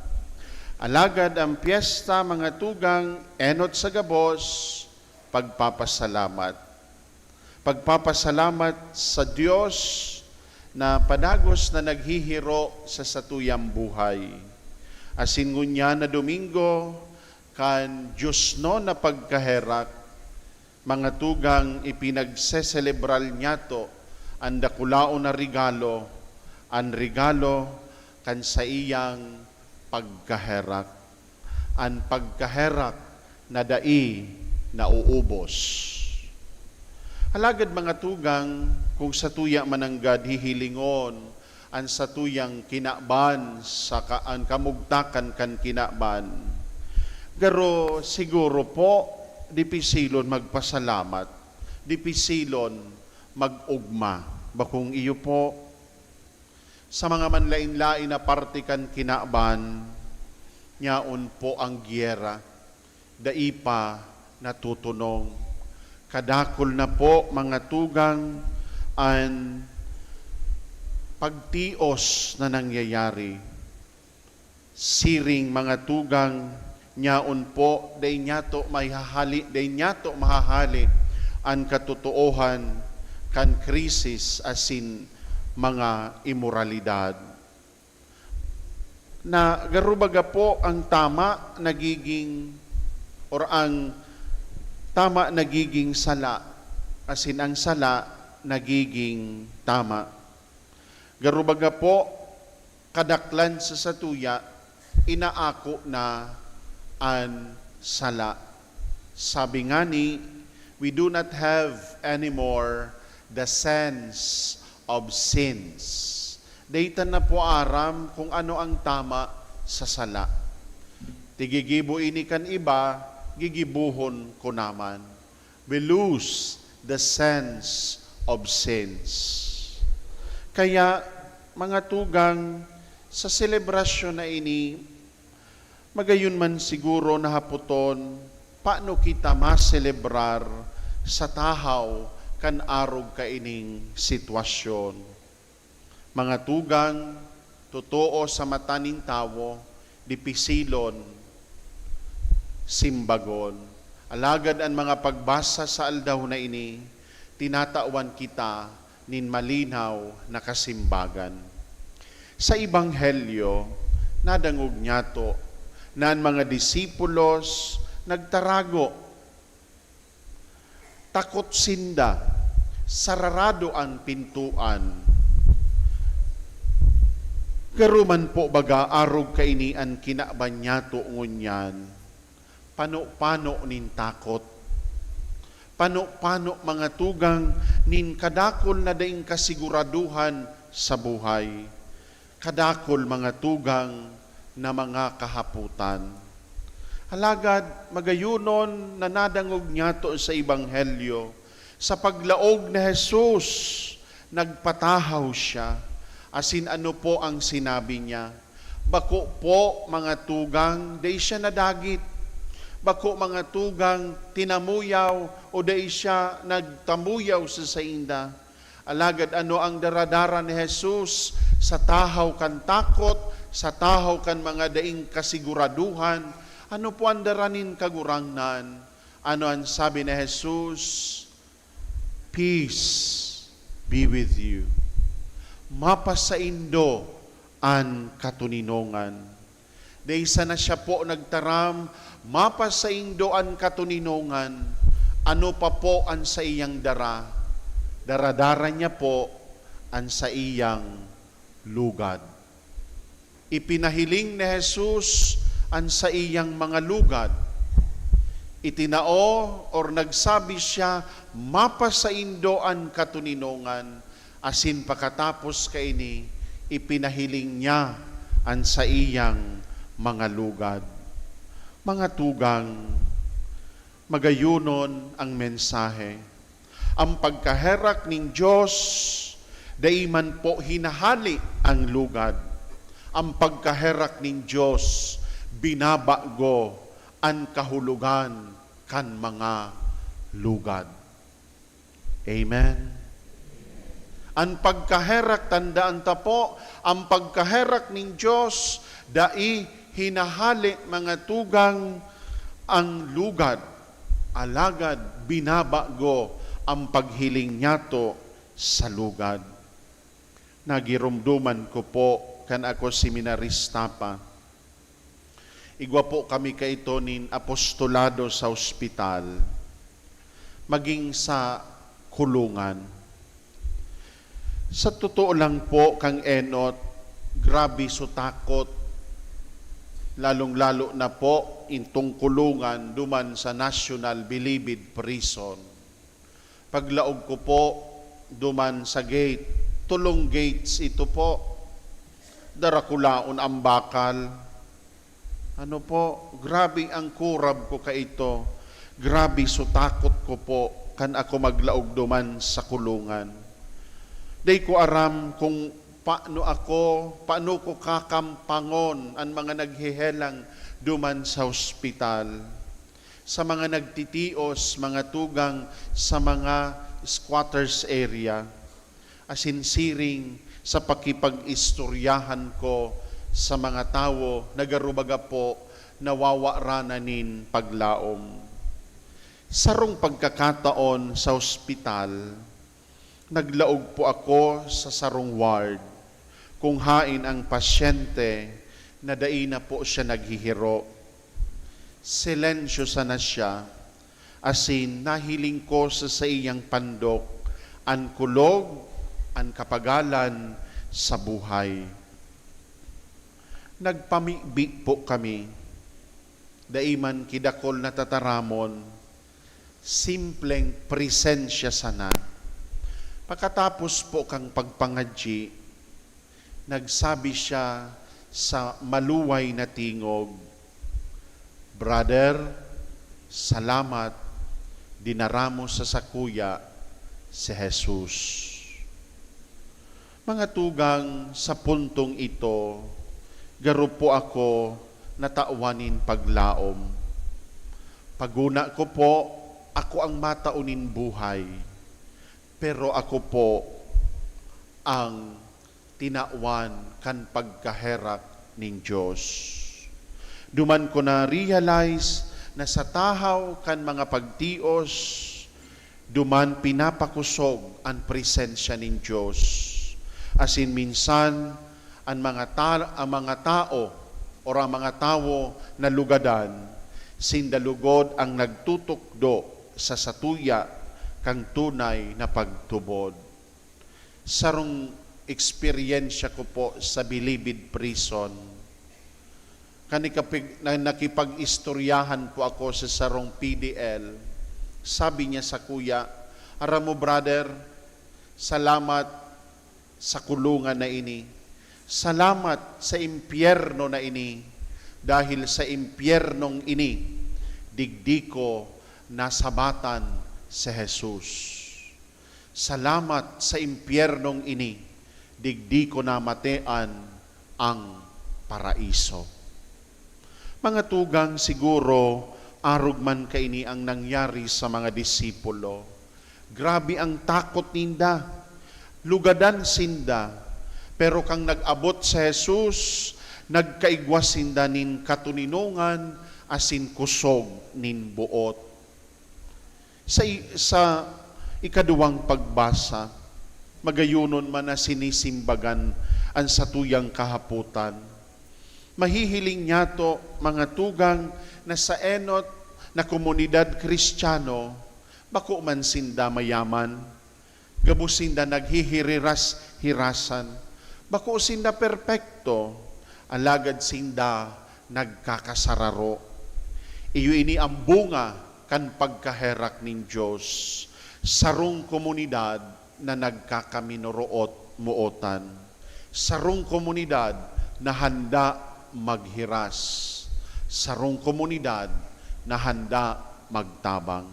Alagad ang piyesta, mga tugang, enot sa gabos, pagpapasalamat. Pagpapasalamat sa Diyos na padagos na naghihiro sa satuyang buhay. Asin ngunya na Domingo, kan Diyos no na pagkaherak, mga tugang ipinagseselebral niya to, ang dakulao na regalo, ang regalo kan sa iyang pagkaherak. Ang pagkaherak na dai na uubos. Alagad mga tugang, kung sa tuya mananggad hihilingon, ang sa tuyang kinaban, sa ang kamugtakan kan kinaban. Garo siguro po, dipisilon magpasalamat, dipisilon mag-ugma. Bakong iyo po, sa mga manlain-lain na parte kan kinaban, nyaon po ang giyera, daipa natutunong. Kadakol na po mga tugang ang pagtios na nangyayari. Siring mga tugang, nyaon po, day nyato mahahali ang katotohan kan krisis asin mga imoralidad. Na garubaga po ang tama nagiging sala, asin ang sala nagiging tama. Garubaga po kadaklan sa satuya inaako na an sala. Sabi nga ni, we do not have anymore the sense of sins. Daytan na po aram kung ano ang tama sa sala. Tigigibo ini kan iba, gigibuhon ko naman. We lose the sense of sins. Kaya, mga tugang, sa selebrasyon na ini, magayon man siguro na haputon, paano kita maselebrar sa tahaw kan arog kaining sitwasyon. Mga tugang, totoo sa mata ning tawo, dipisilon, simbagon. Alagad ang mga pagbasa sa aldaw na ini, tinatawan kita nin malinaw na kasimbagan. Sa Ebanghelyo, nadangog niyato na ang mga disipulos nagtarago. Takot sinda, sararado ang pintuan. Karuman po baga arog kainian kinaban niyato ngunyan. Pano-pano nin takot. Pano-pano mga tugang nin kadakol na daing kasiguraduhan sa buhay. Kadakol mga tugang na mga kahaputan. Halagad, magayunon na nadangog niyato sa Ebanghelyo, sa paglaog na Jesus, nagpatahaw siya. Asin ano po ang sinabi niya? Bako po mga tugang, day siya nadagit. Bako mga tugang, tinamuyaw o day siya nagtamuyaw sa sainda. Alagad ano ang daradara ni Jesus sa tahaw kan takot, sa tahaw kan mga daing kasiguraduhan. Ano po ang daranin kagurangnan? Ano ang sabi ni Jesus? Peace be with you. Mapasaindo ang katuninongan. Daysa na siya po nagtaram, mapasaindo ang katuninongan, ano pa po ang sa iyang dara? Daradara niya po ang sa iyang lugad. Ipinahiling ni Jesus ang sa iyang mga lugad. Itinao or nagsabi siya, mapasaindo ang katuninongan, asin pagkatapos kaini, ipinahiling niya ang sa iyang mga lugad. Mga tugang, magayunon ang mensahe. Ang pagkaherak ng Diyos, daiman po hinahali ang lugad. Ang pagkaherak ng Diyos, binabago ang kahulugan kan mga lugad. Amen. Ang pagkaherak, tandaan ta po, ang pagkaherak ng Diyos, dai hinahali mga tugang ang lugad. Alagad, binabago ang paghiling niyato sa lugad. Nagirumduman ko po, kan ako seminarista pa. Igwa po kami kaito nin apostolado sa ospital, maging sa kulungan. Sa totoo lang po, kang enot, grabe so takot, lalong-lalo na po, intong kulungan, duman sa National Bilibid Prison. Paglaog ko po, duman sa gate, tulong gates ito po, darakulaon ang bakal. Ano po, grabe ang kurab ko kaito, grabe so takot ko po, kan ako maglaog duman sa kulungan. Day ko aram kung paano ko kakampangon ang mga naghihelang duman sa ospital, sa mga nagtitios, mga tugang sa mga squatters area, asinsiring sa pakipag-istoryahan ko sa mga tao, nagarubaga po, nawawaranin paglaom. Sarong pagkakataon sa ospital, naglaog po ako sa sarong ward, kung hain ang pasyente na daina po siya naghihiro. Silensyo sana siya, asin nahiling ko sa iyang pandok, ang kulog, ang kapagalan sa buhay. Nagpamibi po kami, daiman kidakol na tataramon, simpleng presensya sana. Pagkatapos po kang pagpangadji, nagsabi siya sa maluway na tingog, Brother, salamat, dinaramo sa sakuya si Jesus. Mga tugang, sa puntong ito, garo po ako natauwanin paglaom. Paguna ko po, ako ang mataunin buhay. Pero ako po ang tinawan kan pagkaherak ng Diyos. Duman ko na realize na sa tahaw kan mga pagtios, duman pinapakusog ang presensya nin Diyos. Asin minsan, ang mga tao o ang mga tao na lugadan, sindalugod ang nagtutukdo sa satuya kang tunay na pagtubod. Sarong eksperyensya ko po sa Bilibid Prison, nakipag-istoryahan po ako sa sarong PDL. Sabi niya sa kuya, "Aram mo brother, salamat sa kulungan na ini. Salamat sa impyerno na ini. Dahil sa impyernong ini, digdi ko nasabatan si Jesus. Salamat sa impyernong ini, digdi ko namatean ang paraiso." Mga tugang, siguro, arog man kaini ang nangyari sa mga disipulo. Grabe ang takot ninda. Lugadan sinda. Pero kang nag-abot sa Jesus, nagkaigwas sinda nin katuninungan, asin kusog nin buot. Sa ikaduwang pagbasa, magayunon man na sinisimbagan ang satuyang kahaputan. Mahihiling niya to, mga tugang, na sa enot na komunidad Kristiyano, bako man sinda mayaman, gabo sinda naghihiriras-hirasan, bako sinda perpekto, alagad sinda nagkakasararo. Iyo ini ang bunga kan pagkaherak nin Diyos, sarong komunidad na nagkakaminoroot muotan, sarong komunidad na handa maghiras, sarong komunidad na handa magtabang.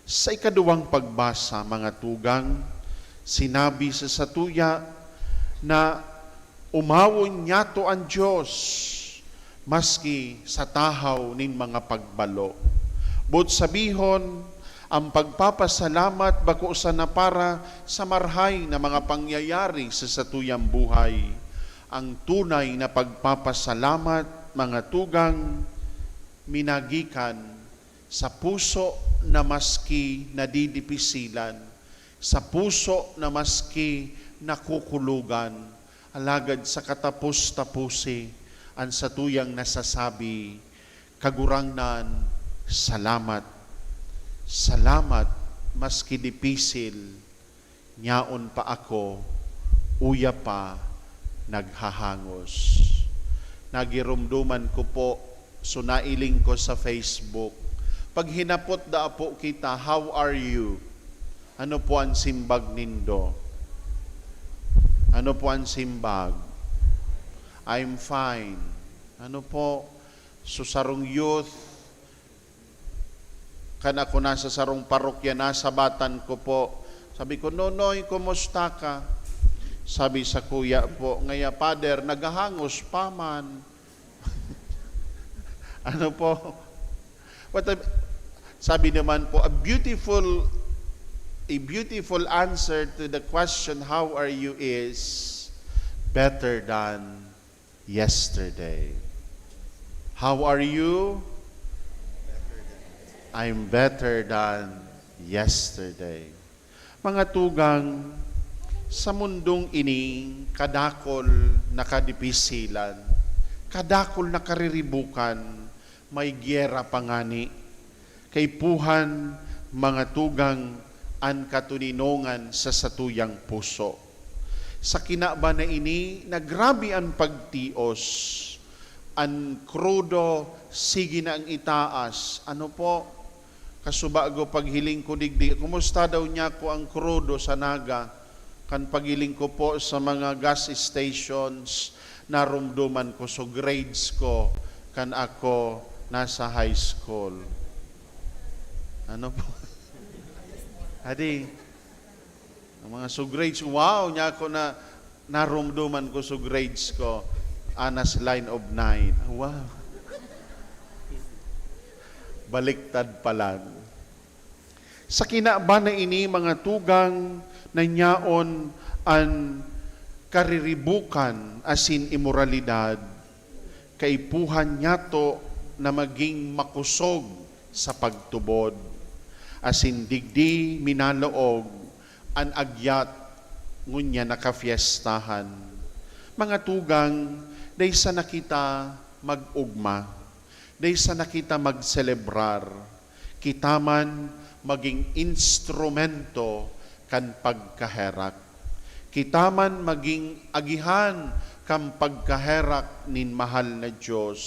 Sa ikaduwang pagbasa, mga tugang, sinabi sa satuya na umawon niya to ang Diyos maski sa tahaw nin mga pagbalo. But sabihon, ang pagpapasalamat bako sa na para sa marhay na mga pangyayari sa satuyang buhay. Ang tunay na pagpapasalamat, mga tugang, minagikan sa puso na maski nadidipisilan, sa puso na maski nakukulugan, alagad sa katapos-tapusi, ang satuyang nasasabi, kagurangnan, salamat. Salamat, maski dipisil, nyaon pa ako, uya pa, naghahangos. Nagirumduman ko po, sunailing ko sa Facebook. Pag hinapot da po kita, how are you? Ano po ang simbag nindo? Ano po ang simbag? I'm fine. Ano po? Susarong youth, kan ako nasa sarong parokya, nasa batan ko po. Sabi ko, Nonoy, kumusta ka? Sabi sa kuya po, ngaya pader, naghahangos pa man. Ano po? Sabi naman po, a beautiful answer to the question, how are you, is better than yesterday. How are you? I'm better than yesterday. Mga tugang, sa mundong ining kadakol na kadipisilan, kadakol na kariribukan, may gyera pangani, kay puhan mga tugang an katuninongan sa satuyang puso. Sa kinaba na ini, nagrabi ang pagtios, ang krudo, sige na ang itaas. Ano po? Kasubago paghiling ko digdi. Kumusta daw niya ko ang krudo sa Naga? Kan paghiling ko po sa mga gas stations, narumduman ko so grades ko, kan ako nasa high school. Ano po? Adi, ang mga so grades, wow, niya ako na narumduman ko so grades ko, Anas line of 9. Wow. Baliktad pala. Sa kinaba na ini, mga tugang, na nyaon ang kariribukan asin imoralidad, kaipuhan niya to na maging makusog sa pagtubod. Asin digdi minaloog an agyat ngunya nakafiestahan. Mga tugang, day sa nakita mag-ugma, day sa nakita magselebrar, kitaman maging instrumento kan pagkaherak. Kitaman maging agihan kan pagkaherak nin mahal na Diyos.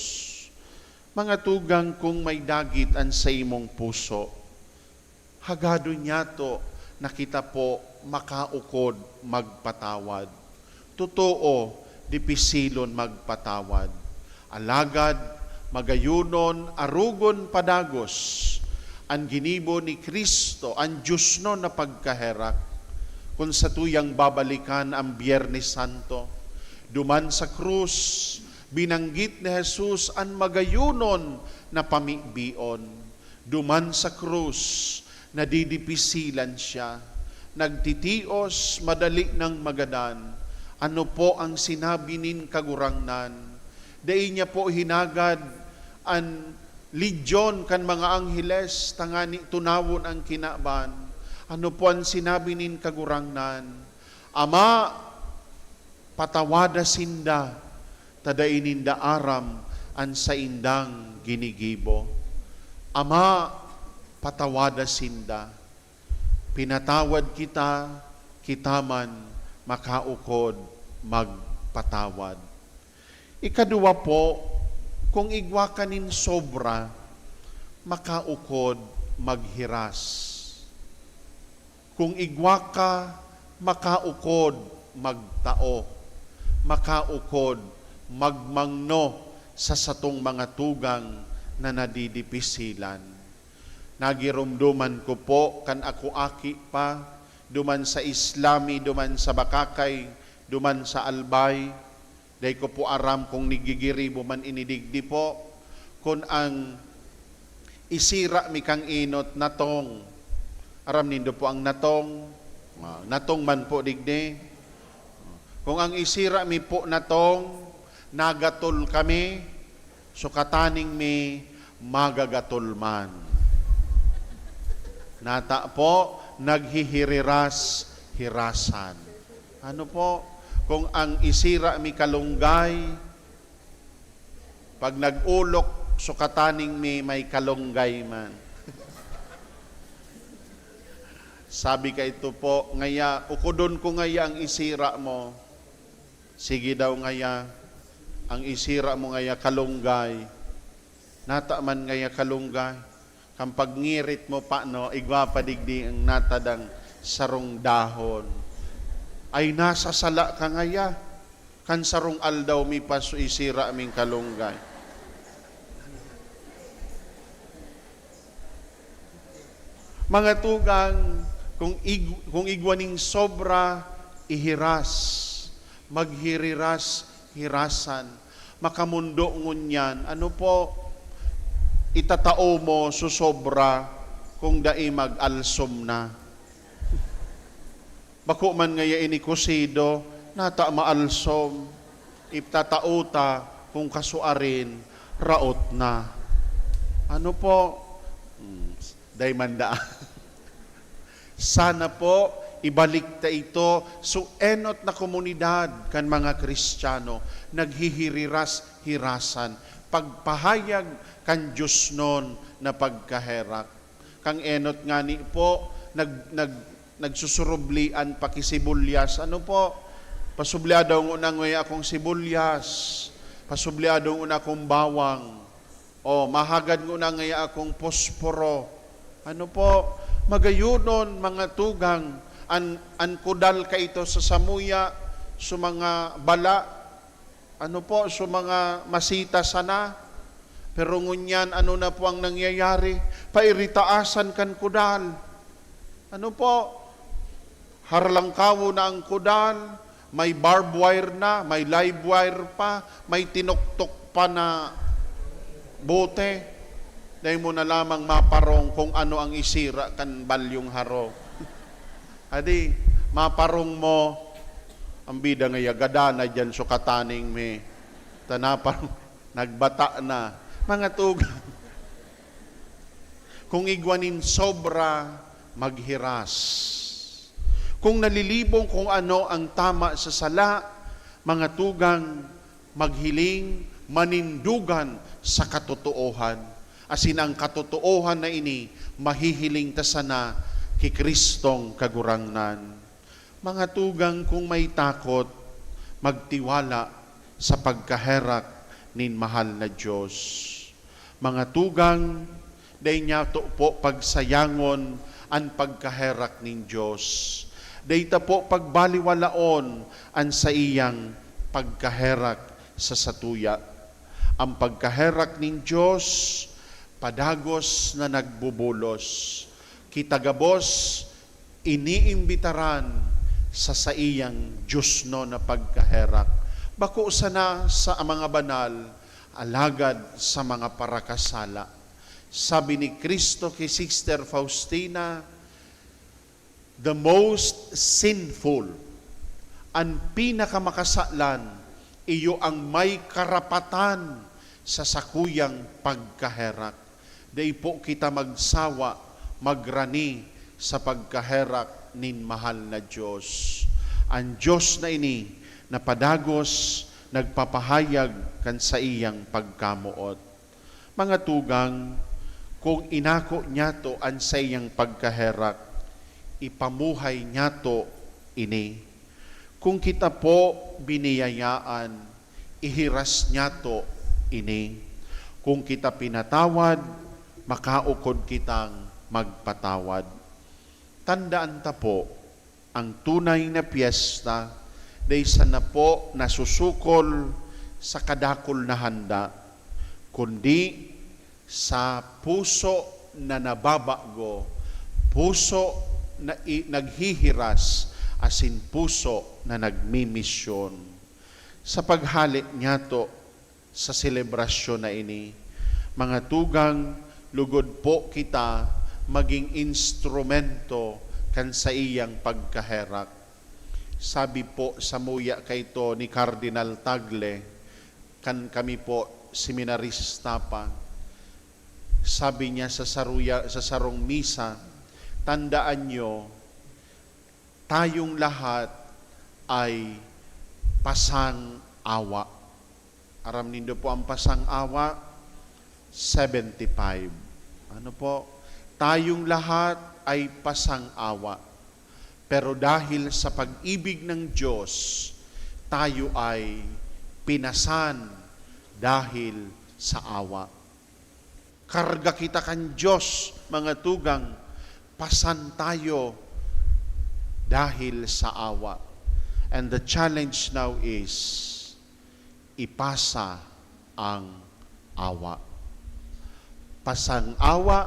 Mga tugang, kung may dagit an sa imong puso, hagado niya to na kita po makaukod magpatawad. Totoo, dipisilon magpatawad. Alagad, magayunon, arugon padagos, ang ginibo ni Kristo, ang Diyos no na pagkaherak, kung sa tuyang babalikan ang Biyernes Santo, duman sa krus, binanggit ni Jesus ang magayunon na pamibion. Duman sa krus, nadidipisilan siya, nagtitios, madali ng magadan. Ano po ang sinabi nin kagurangnan? Dai niya po hinagad ang legion kan mga angheles, tangani tunawon ang kinaban. Ano po ang sinabi nin kagurangnan? Ama, patawada sinda, tadaininda aram an sa indang ginigibo. Ama, patawada sinda. Pinatawad kita, kitaman makaukod magpatawad. Ikadua po, kung igwa kanin sobra, makaukod maghiras. Kung igwa ka, makaukod magtao. Makaukod magmangno sa satong mga tugang na nadidipisilan. Nagirumduman ko po kan ako aki pa, duman sa Islami, duman sa Bakakay, duman sa Albay, day ko po aram kung nigigiribo man inidigdi po, kung ang isira mi kang inot natong, aram nindo po ang natong, natong man po digdi, kung ang isira mi po natong, nagatol kami, so kataning mi magagatol man. Nata po, naghihiriras, hirasan. Ano po? Kung ang isira mi kalunggay, pag nag-ulok, so kataning mi may kalunggay man. Sabi ka ito po, ngaya, ukudon ko ngaya ang isira mo. Sige daw ngaya, ang isira mo ngaya kalunggay. Nata man ngaya kalunggay. Kampag ngirit mo pa, no, igwa padigdi ang natadang sarong dahon. Ay nasa sala ka ngaya, kan sarong aldaw mi paso isira aming kalunggay. Mga tugang, kung igwaning sobra, ihiras, maghiriras, hirasan, makamundo ngunyan, ano po, itatao mo susobra kung dai mag-alsom na. Bako man ngaya ini kusido, nata maalsom, itatauta kung kasuarin, raot na. Ano po? Day manda. Sana po, ibalik ta ito, so enot na komunidad kan mga Kristiyano, naghihiriras, hirasan, pagpahayag kan Diyos nun na pagkaherak. Kang enot nga ni po, nagsusurublian pakisibulyas. Ano po? Pasubliadong unang ngay akong sibulyas. Pasubliadong unang akong bawang. O, mahagad ng unang ngay akong posporo. Ano po? Magayunon, mga tugang, an kudal ka ito sa samuya, sa mga bala, ano po, sa mga masita sana. Pero ngunyan, ano na po ang nangyayari? Pairitaasan kan kudal. Ano po? Harlangkawo na ang kudal, may barbed wire na, may live wire pa, may tinuktok pa na bote. Dahil mo na lamang maparong kung ano ang isira kan balyong haro. Adi, maparong mo, ang bida ngaya gadana dyan so kataning me. Tanaparong, nagbata na. Mga tugang, kung igwanin sobra, maghiras. Kung nalilibong kung ano ang tama sa sala, mga tugang, maghiling, manindugan sa katotoohan. Asin ang katotoohan na ini, mahihiling ta sana ki Kristong kagurangnan. Mga tugang, kung may takot, magtiwala sa pagkaherak nin mahal na Diyos. Mga tugang, day niya to po pagsayangon ang pagkaherak nin Diyos. Day ta po pagbaliwalaon ang sa iyang pagkaherak sa satuya. Ang pagkaherak nin Diyos, padagos na nagbubulos. Kitagabos, iniimbitaran sa iyang Diyos no na pagkaherak. Bako sana sa mga banal, alagad sa mga parakasala. Sabi ni Kristo kay Sister Faustina, the most sinful, ang pinakamakasalan, iyo ang may karapatan sa sakuyang pagkaherak. Day po kita magsawa, magrani sa pagkaherak nin mahal na Diyos. Ang Diyos na ini, na padagos, nagpapahayag kan sa iyang pagkamuot. Mga tugang, kung inako niya to ang sa iyang pagkaherak, ipamuhay niya to ini. Kung kita po biniyayaan, ihiras niya to ini. Kung kita pinatawad, makaukod kitang magpatawad. Tandaan ta po, ang tunay na piyesta, day sana po nasusukol sa kadakol na handa, kundi sa puso na nababago, puso na naghihiras, asin puso na nagmimisyon. Sa paghalit niya to sa selebrasyon na ini, mga tugang, lugod po kita maging instrumento kan sa iyang pagkaherak. Sabi po sa muya kayto ni Cardinal Tagle, kan kami po seminarista pa, sabi niya sa sarong misa, tandaan nyo, tayong lahat ay pasang awa. Aram nindo po ang pasang awa, 75. Ano po? Tayong lahat ay pasang awa. Pero dahil sa pag-ibig ng Diyos, tayo ay pinasan dahil sa awa. Karga kita kan Diyos, mga tugang, pasan tayo dahil sa awa. And the challenge now is, ipasa ang awa. Pasang awa,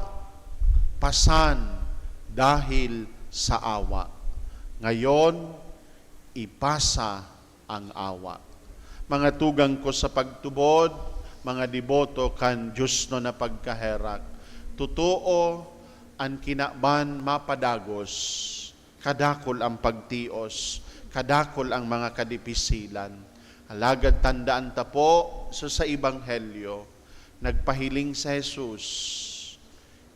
pasan dahil sa awa. Ngayon, ipasa ang awa. Mga tugang ko sa pagtubod, mga deboto kan Diyos no na pagkaherak, totoo ang kinaban mapadagos, kadakol ang pagtios, kadakol ang mga kadipisilan. Alagad tandaan ta po sa Ebanghelyo, nagpahiling sa Jesus,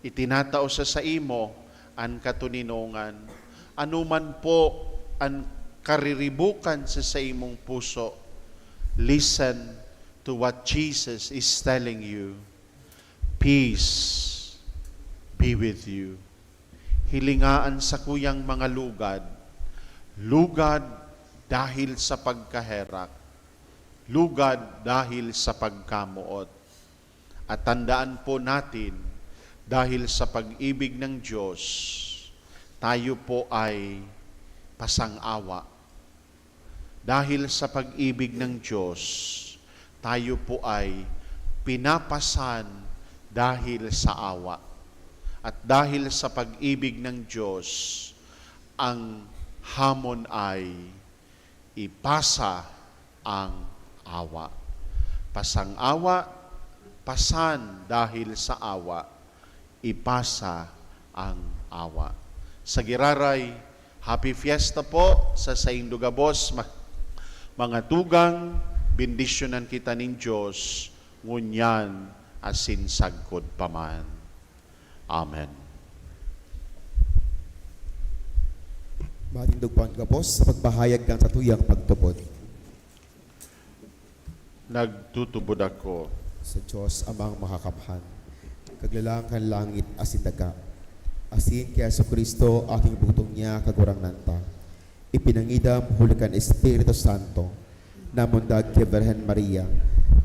itinatao sa imo ang katuninongan. Anuman po ang kariribukan sa imong puso, listen to what Jesus is telling you. Peace be with you. Hilingaan sa kuyang mga lugad. Lugad dahil sa pagkaherak. Lugad dahil sa pagkamuot. At tandaan po natin, dahil sa pag-ibig ng Diyos, tayo po ay pasang-awa. Dahil sa pag-ibig ng Diyos, tayo po ay pinapasan dahil sa awa. At dahil sa pag-ibig ng Diyos, ang hamon ay ipasa ang awa. Pasang-awa, pasan dahil sa awa, ipasa ang awa. Sa Giraray, happy fiesta po sa Saindugabos, mga tugang, bendisyonan kita ng Diyos, ngunyan asin sagkod paman. Amen. Matindog po ang gabos sa pagbahayag ng satuyang pagtubod. Nagtutubod ako Sa Diyos amang makakamhan, kaglalang kan langit asin daga, asin kay Jesucristo aking butong niya kagurang nanta, ipinangidam hulukan Espiritu Santo, namundag kay Virgen Maria,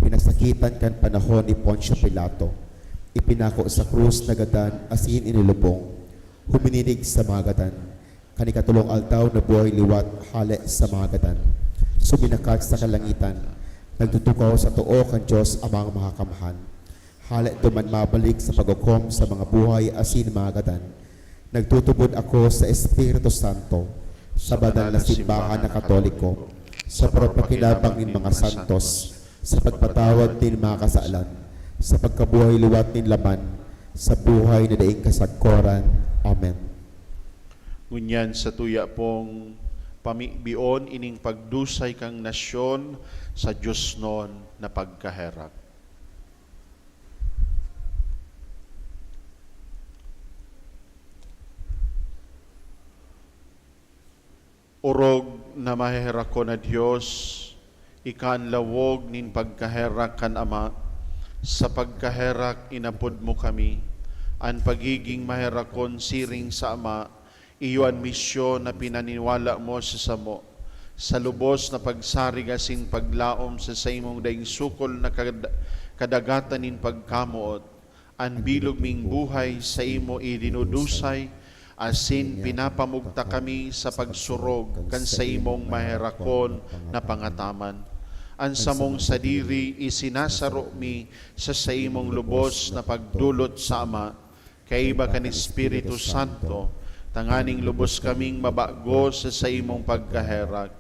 pinasakitan kan panahon ni Poncio Pilato, ipinako sa krus nagadan asin inilubong, humininig sa mga gadan, kanikatulong aldaw na buhay liwat hale sa mga gadan, suminakat sa kalangitan, nagtutukaw sa tuo kan Diyos amang makakamhan. Hali duman mabalik sa paghukom sa mga buhay asin mga gadan. Nagtutubod ako sa Espiritu Santo, sa banal na simbahan na Katoliko, sa propakilabang nin mga santos, sa pagpatawad nin mga kasaalan, sa pagkabuhay liwat nin laman, sa buhay na daing kasagkoran. Amen. ngunyan sa tuya pong pamibion ining pagdusay kang nasyon sa Diyos non na pagkaherak. Orog na maherak ko na Diyos, ikan lawog nin pagkaherak kan Ama, sa pagkaherak inapod mo kami, ang pagiging maherakon siring sa Ama, iyon misyon na pinaniwala mo sa samo, sa lubos na pagsarig asin paglaom sa imong daing sukol na kadagatan nin pagkamuot, ang bilog ming buhay sa imo idinudusay, asin pinapamugta kami sa pagsurog kan sa imong maherakon na pangataman. Ang samong sadiri isinasaro mi sa imong lubos na pagdulot sa Ama, kaiba kan Espiritu Santo, tanganing lubos kaming mabago sa imong pagkaherak.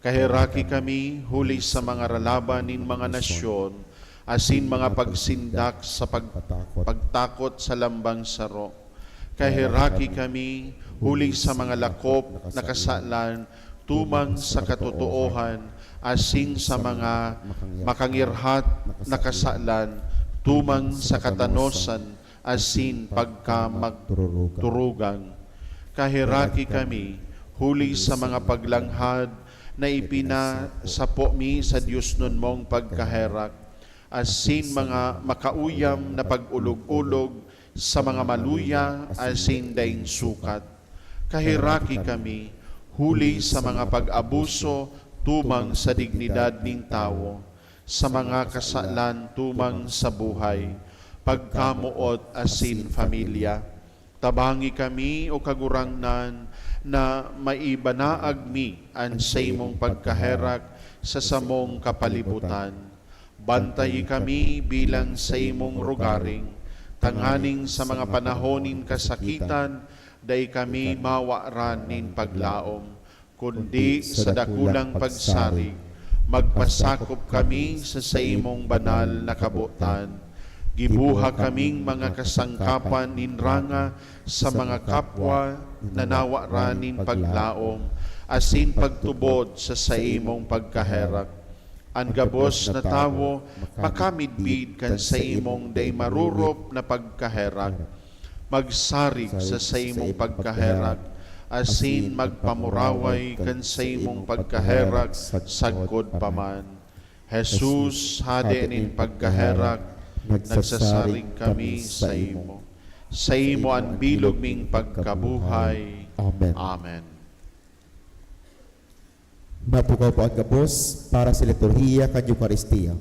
Kaheraki kami huli sa mga ralaban nin mga nasyon, asin mga pagsindak sa pagtakot sa lambang saro. Kaheraki kami huli sa mga lakop na kasalan, tumang sa katotoohan, asin sa mga makangirhat na kasalan, tumang sa katanosan, asin pagkamagturugang. Kaheraki kami huli sa mga paglanghad na ipinasapo mi sa Diyos nun mong pagkaherak, asin mga makauyam na pag-ulog-ulog sa mga maluya asin daing sukat. Kaheraki kami huli sa mga pag-abuso tumang sa dignidad ning tao, sa mga kasalan tumang sa buhay, pagkamuot asin familia. Tabangi kami o kagurangnan na maibanaag mi an sa imong pagkaherak sa samong kapalibutan. Bantayi kami bilang sa imong rugaring, tanganing sa mga panahonin kasakitan, day kami mawaran nin paglaom, kundi sa dakulang pagsarig, magpasakop kami sa imong banal na kabutan. Gibuha kaming mga kasangkapan ninranga sa mga kapwa na nawaran nin paglaom, asin pagtubod sa imong pagkaherak. Ang gabos na tawo makamidbid kan sa imong day marurop na pagkaherak, magsarig sa imong pagkaherak, asin magpamuraway kan sa imong pagkaherak sagkod paman. Jesus, hade nin pagkaherak, nagsasarig kami sa imo. Sa imo ang bilog ming pagkabuhay. Amen. Amen. Mapukaw po ang gabos para sa liturhiya kan Eucharistia.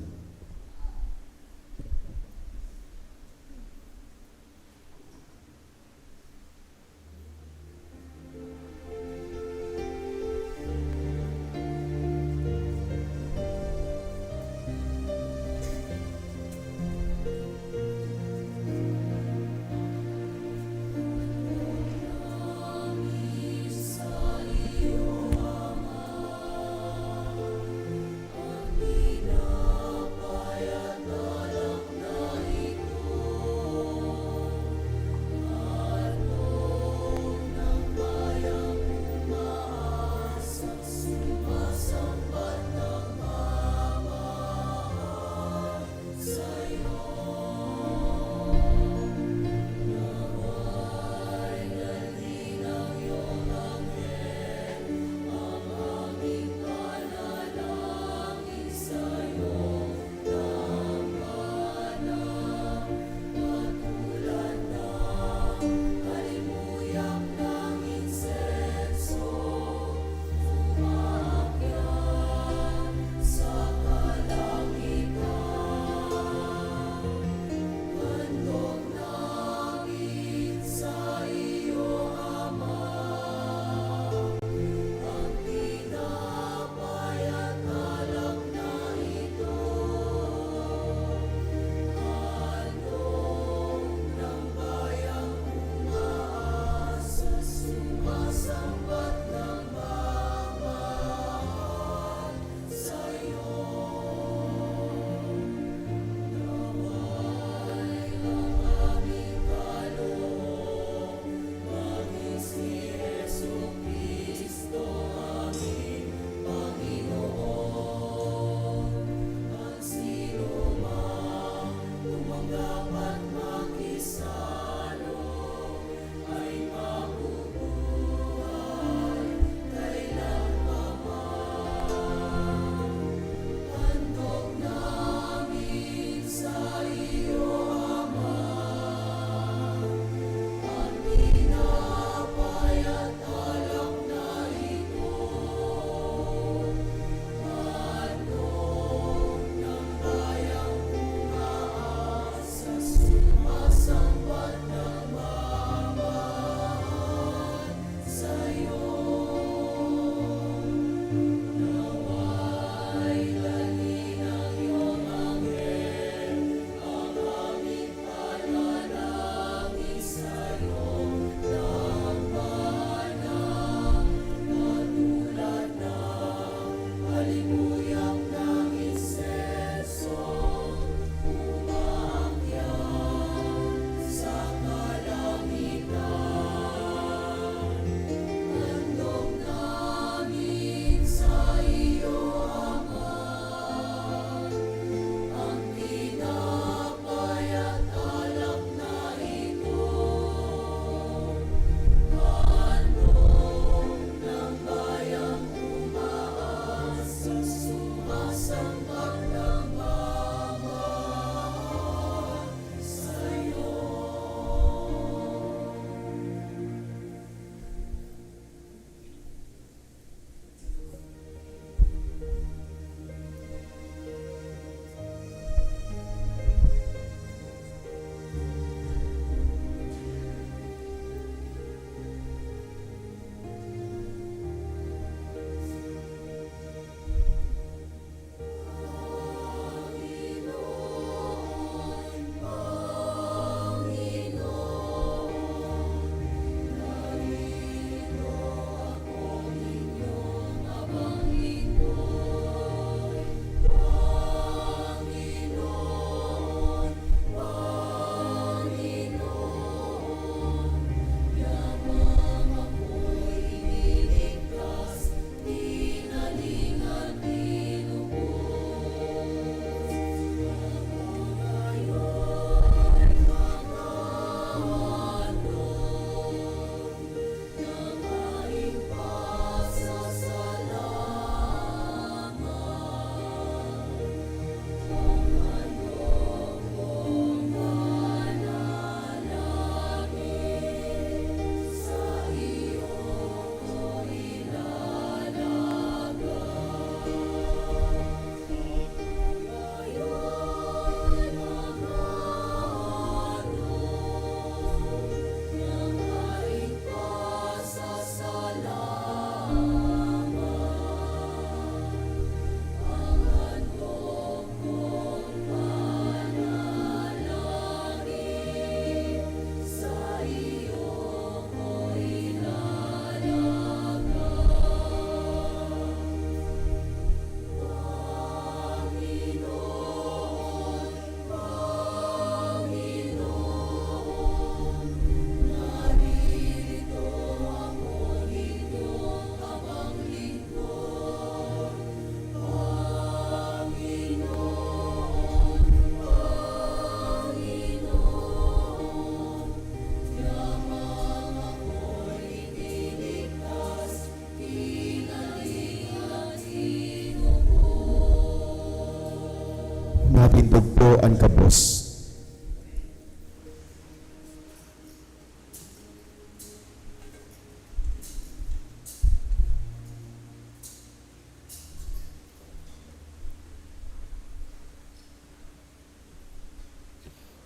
Natindog po ang kabos.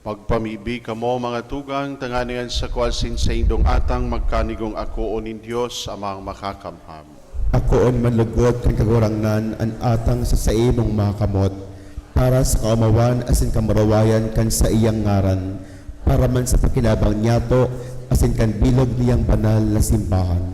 Pagpamibi kamo mga tugang, tanganian sa kwalsin sa indong atang magkanigong ako o nin Diyos amang makakamham. Ako on manlugod kang kagurangnan an atang sa imong mga kamot, para sa kaumawan asin kamarawayan kan sa iyang ngaran, para man sa pakinabang niyato asin kan bilog niyang banal na simbahan.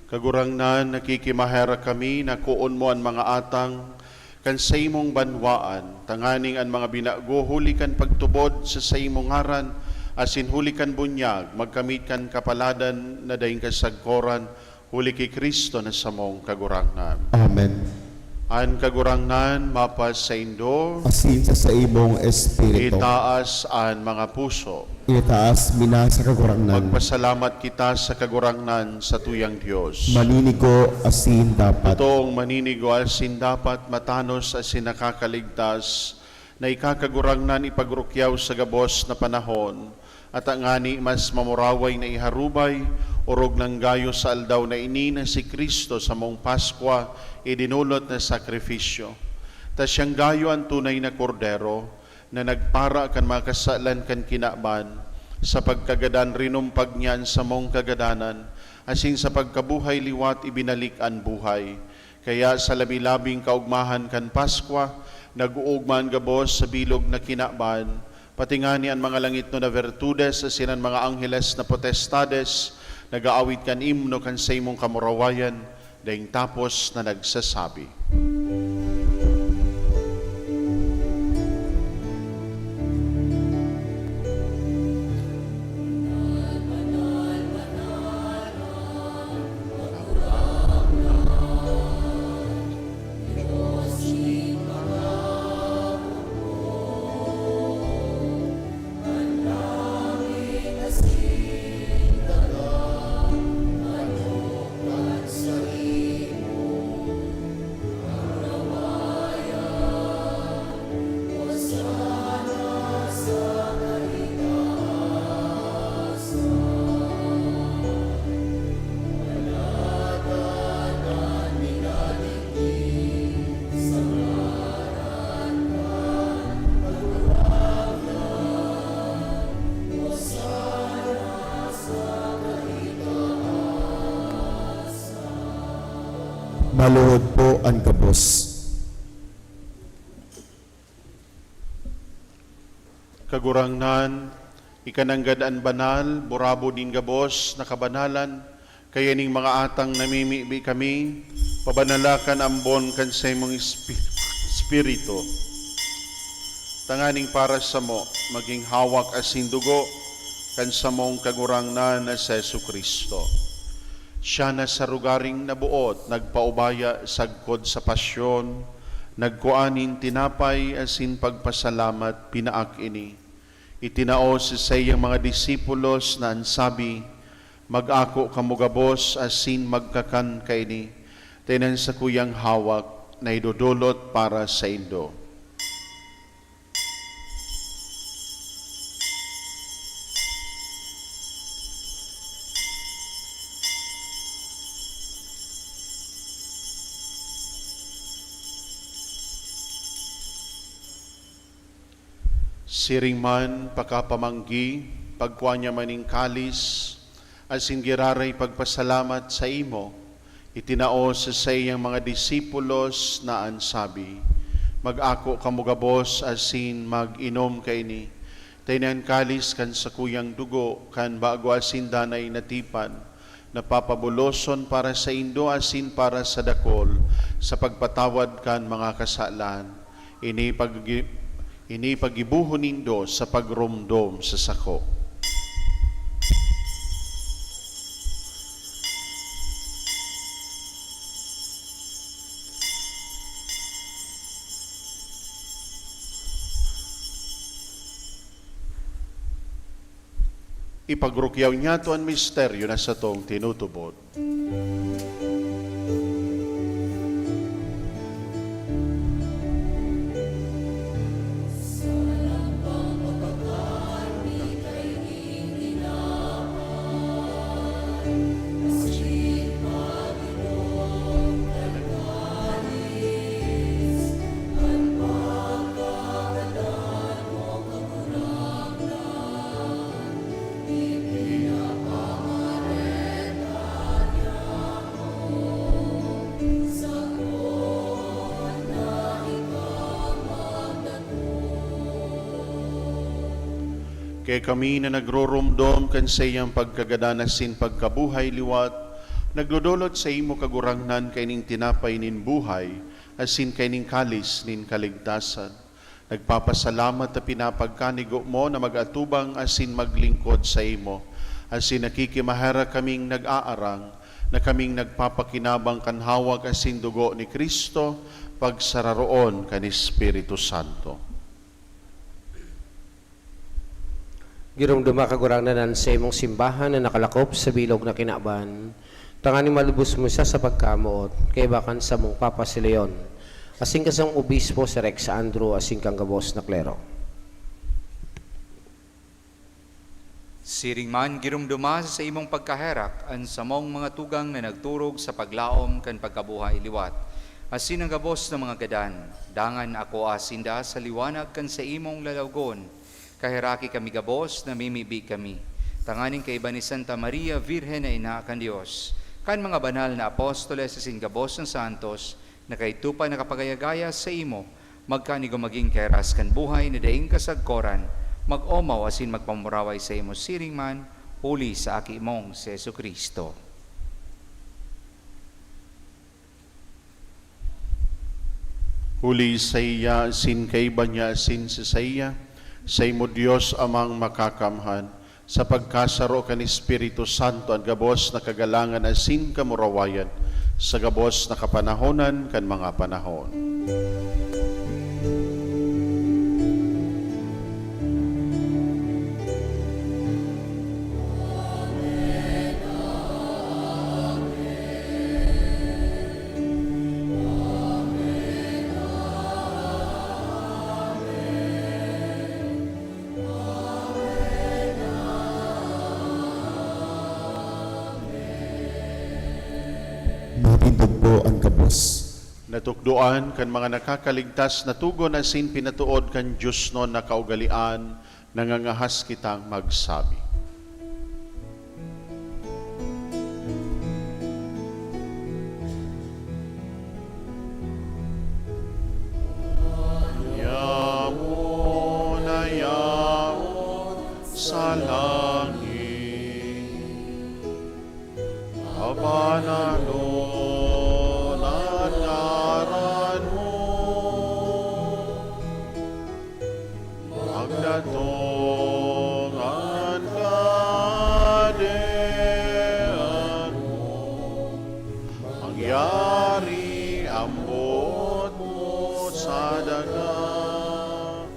Kagurangnan, nakikimahera kami na kuon mo ang mga atang kan sa imong banwaan, tanganing ang mga binago huli kan pagtubod sa imong ngaran, asin huli kan bunyag, magkamit kan kapaladan na daing kasagkoran, huli kay Kristo na samong kagurangnan. Amen. An kagurangnan, mapas sa indo, Asin sa imong espiritu. itaas an mga puso. Itaas mina sa kagurangnan. Magpasalamat kita sa kagurangnan sa tuyang Diyos. Maninigo asin dapat. Toong maninigo asin dapat matanos asin nakakaligtas, na ikakagurangnan ipagrukyaw sa gabos na panahon, at ang ani mas mamuraway na iharubay, urog ng gayo sa aldaw na ini na si Kristo sa mong Paskwa, idinulot na sakripisyo. Ta siyang gayo ang tunay na kordero, na nagpara kan mga kasalan kan kinaban, sa pagkagadan rinumpag niyan sa mong kagadanan, asin sa pagkabuhay liwat ibinalik ang buhay. Kaya sa labi-labing kaugmahan kan Paskwa, nag-uugman gabos sa bilog na kinaban, patingani ang mga langit no na virtudes, asin ang mga angheles na potestades, nag-aawit kan imno kan sa imong kamurawayan, daing tapos na nagsasabi. Maluhod po ang kabos. Kagurangnan, ikananggad an banal, burabo din gabos, nakabanalan, kaya ning mga atang namimibi kami, pabanalakan ambon kan sa imong espiritu. Tanganing para sa mo, maging hawak asin dugo, kan sa mong kagurangnan na sa Jesucristo. Siya na sa rugaring nabuot, nagpaubaya sagkod sa pasyon, nagkuanin tinapay asin pagpasalamat pinaak ini. Itinao sa sayang mga disipulos na ansabi, mag-ako kamugabos asin magkakan kaini, tenan sa kuyang hawak na idudulot para sa indo. Siring man, pakapamanggi, pagkuha niya maning kalis, asin giraray pagpasalamat sa imo, itinao sa sayang mga disipulos na ansabi, mag-ako kamugabos asin mag-inom kaini, tainan kalis kan sa kuyang dugo, kan bago asin danay natipan, napapabuloson para sa indo asin para sa dakol, sa pagpatawad kan mga kasalan, ini pagibuhon nindo sa pagrumdom sa sako. Ipagrukyaw niya to ang misteryo na sa tong tinutubod. Kaya kami na nagrorumdom kan sa iyang pagkagadanas sin pagkabuhay liwat, nagdudulot sa imo kagurangnan kay ning tinapay nin buhay, asin kay ning kalis nin kaligtasan. Nagpapasalamat na pinapagkanigo mo na mag-atubang asin maglingkod sa imo. Asin nakikimahara kaming nag-aarang, na kaming nagpapakinabang kanhawag asin dugo ni Kristo, pagsararoon kan Espiritu Santo. Girumduma kagurangnanan sa imong simbahan na nakalakop sa bilog na kinaban. Tangani malubos mo siya sa pagkamuot, kay bakan sa mong Papa si Leon. Asing kasang obispo si Rex Andrew, asing kang gabos na klero. Siring man girumduma sa imong pagkaherak an samong mga tugang na nagturog sa paglaom kan pagkabuhay liwat. Asin ang gabos ng mga gadan, dangan ako asinda sa liwanag kan sa imong lalawgon. Kahiraki kami gabos, namimibi kami. Tanganing kay iba ni Santa Maria, Virhen na ina kan Diyos. Kan mga banal na apostoles asin gabos ng santos, na kay tupa nakapagayagaya sa imo, magkanigo maging keras kan buhay na daing kasagkoran, mag-omaw asin magpamuraway sa imo siring man, huli sa aki mong si Jesucristo. Huli sa iya, sin kay banya, sin sa iya, sa imo Diyos amang makakamhan, sa pagkasaro kan Espiritu Santo ang gabos na kagalangan asin kamurawayan, sa gabos na kapanahonan kan mga panahon. Mapindog po ang gabos. Natukdoan kan mga nakakaligtas na tugon asin pinatuod kan Diyos no na kaugalian, nangangahas kitang magsabi. Yamo na yamo sa langit, abanalon at ngaran mo, magdatong ang kadean mo, mangyari ambot mo sa daga,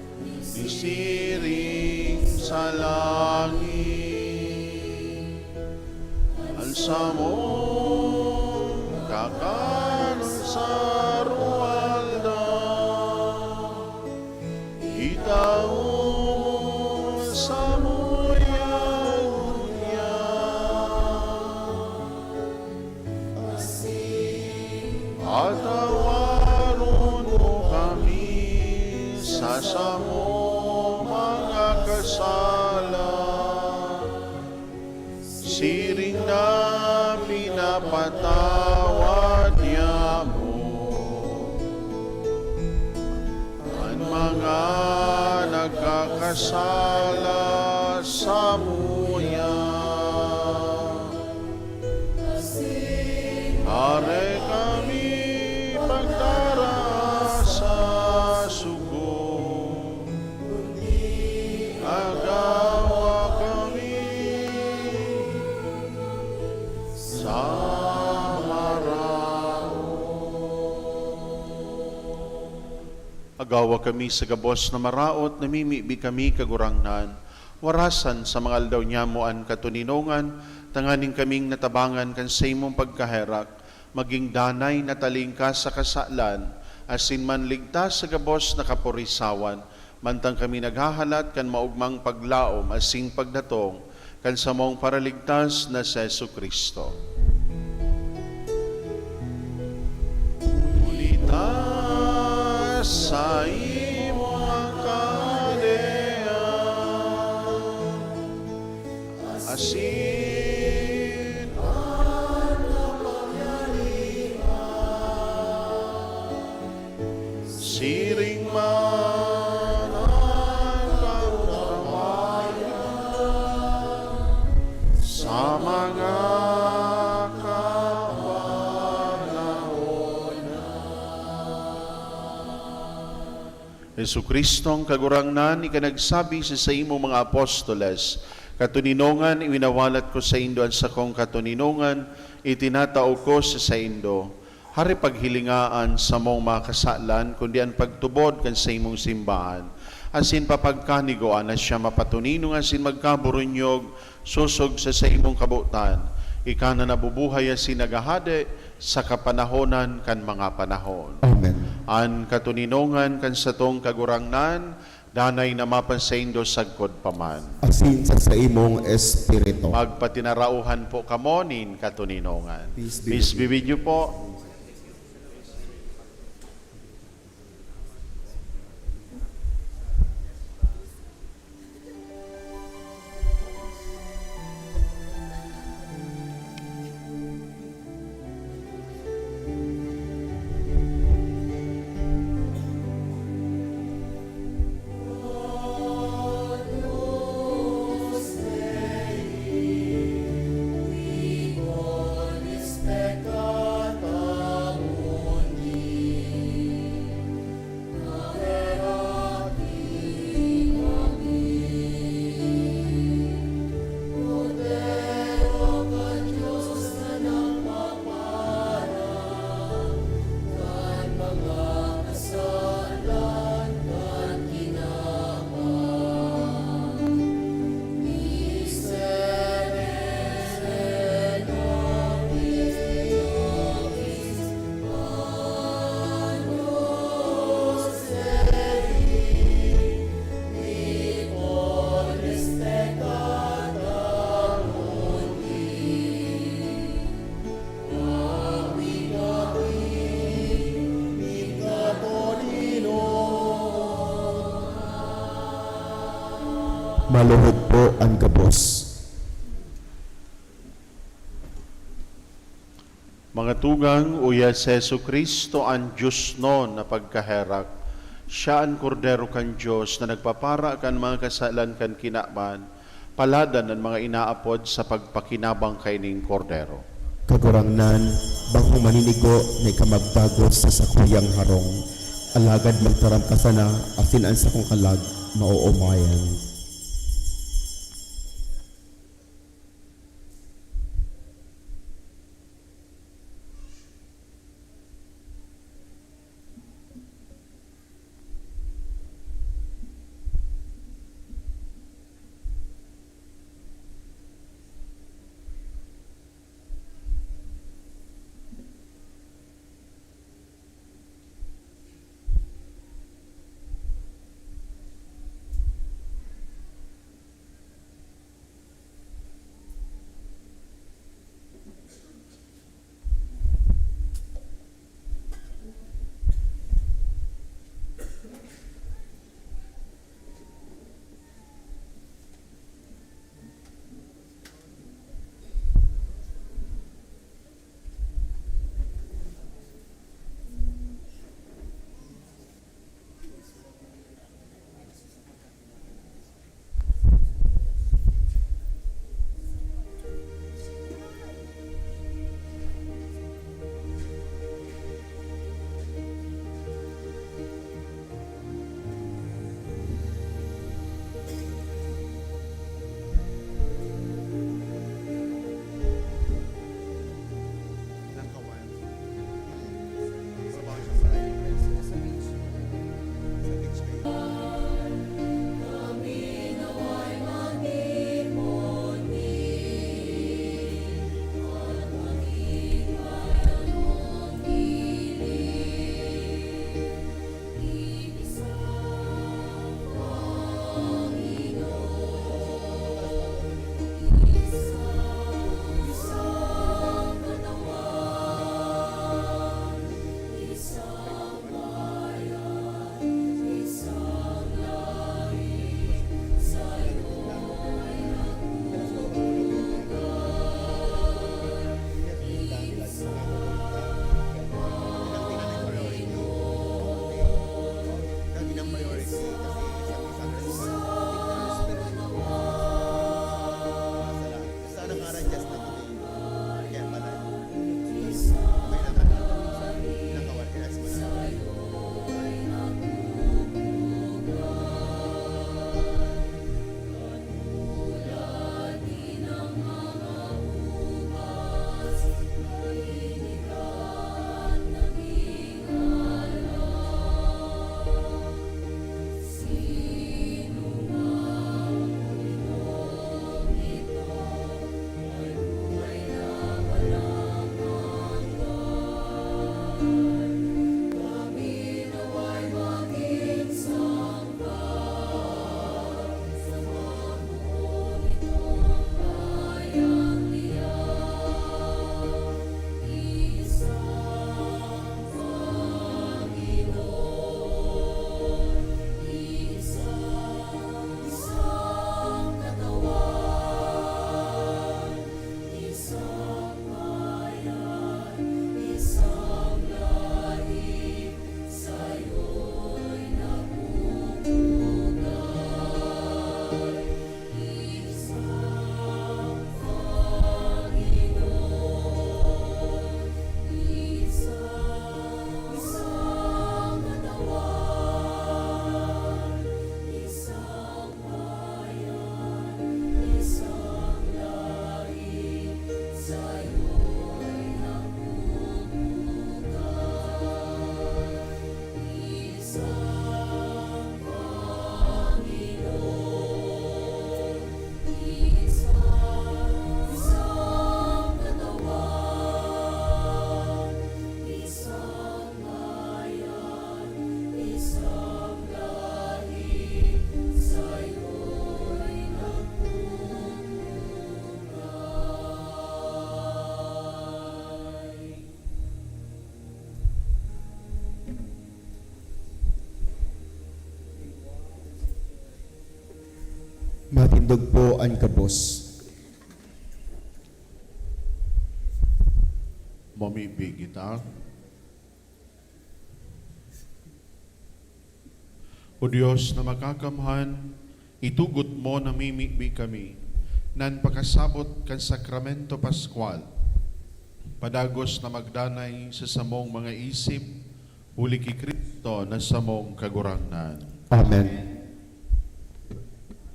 disiring sa langit, alsa mo kakan sa ruwalda, itaw mo sa muya-muya, at tawaron mo kami sa samo mga kasala, siring na pinapatawad niya mo ang mga nagkakasala sa muya. Are kami pagdara sa sugo, agawa kami sa agawa kami sa gabos na maraot, namimibi kami kagurangnan, warasan sa mga aldaw niya mo an katuninongan, tanganing kaming natabangan kan sa imong pagkaherak, maging danay na talingka sa kasalan, asin man ligtas sa gabos na kapurisawan, mantang kami naghahalat kan maugmang paglaom, asing pagdatong, kan sa mong paraligtas na sa Jesucristo. Ulitas sa imong kadean, asin ang siring man ang kautaman Yesu Kristong kagurangnan, ikanagsabi sa imong mga apostoles, katuninongan iwinawalat ko sa indo ang sakong katuninongan, itinatao ko sa indo. Hari paghilingaan sa mong mga kasalan, kundi ang pagtubod kan sa imong simbahan. Asin papagkanigoan na siya mapatuninong asin magkaburunyog, susog sa imong kabutan. Ika na nabubuhay asin nagahade sa kapanahonan kan mga panahon. Amen. An katuninongan kan sa tong kagurangnan, danay na mapansaindo sagkod paman. Asin sa imong espiritu. Magpatinarauhan po kamo nin katuninongan. Peace be Peace be with you po. Maluhod po ang gabos. Mga tugang, uya si Yesu Kristo ang Diyos no na pagkaherak. Siya ang kordero kan Diyos na nagpapara kan mga kasalan kan kinaban, paladan ang mga inaapod sa pagpakinabang kay ning kordero. Kagurangnan, bangong maninigo na ikamagdagos sa sakuyang harong, alagad magtaram ka sana, asin ang sakong kalag, mauumayan. Matindog po ang kabos. Mamibig kita. O Diyos na makakamhan, itugot mo na mimikbi kami, nan pakasabot kan sakramento Pascual, padagos na magdanay sa samong mga isip, uli ki Kristo na samong kagurangnan. Amen.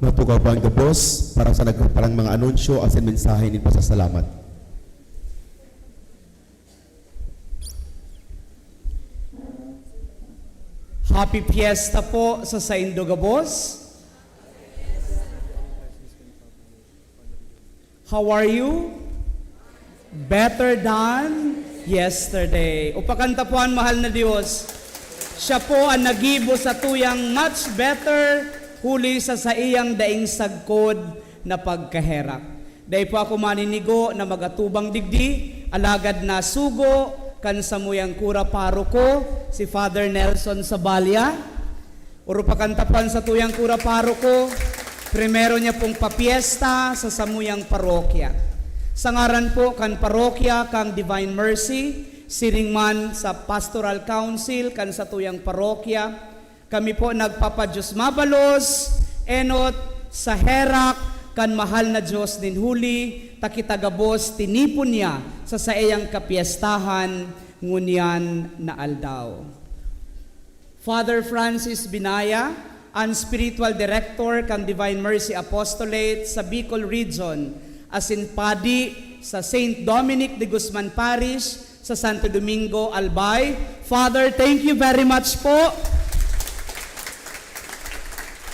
Matugaw po ang kabos para sa nagparang mga anunsyo at mensahe ni pasasalamat. Happy Fiesta po sa Saindo Gabos. How are you? Better than yesterday. Upakanta po ang mahal na Diyos. Siya po ang nagibo sa tuyang much better huli sa iyang daing sagkod na pagkaherak. Dahil po ako maninigo na magatubang digdi, alagad na sugo, kan samuyang kura paroko, si Father Nelson Sabalya. Urupakantapan sa tuyang kura paroko, primero niya pong papiesta sa samuyang parokya. Sa ngaran po kan parokya kang Divine Mercy, siringman sa Pastoral Council kan sa tuyang parokya, kami po nagpapadyos mabalos, enot sa herak kan mahal na Diyos din huli, takitagabos tinipon niya sa saiyang kapiestahan ngunyan na aldaw. Father Francis Binaya, ang spiritual director kang Divine Mercy Apostolate sa Bicol Region, asin padi sa St. Dominic de Guzman Parish sa Santo Domingo, Albay. Father, thank you very much po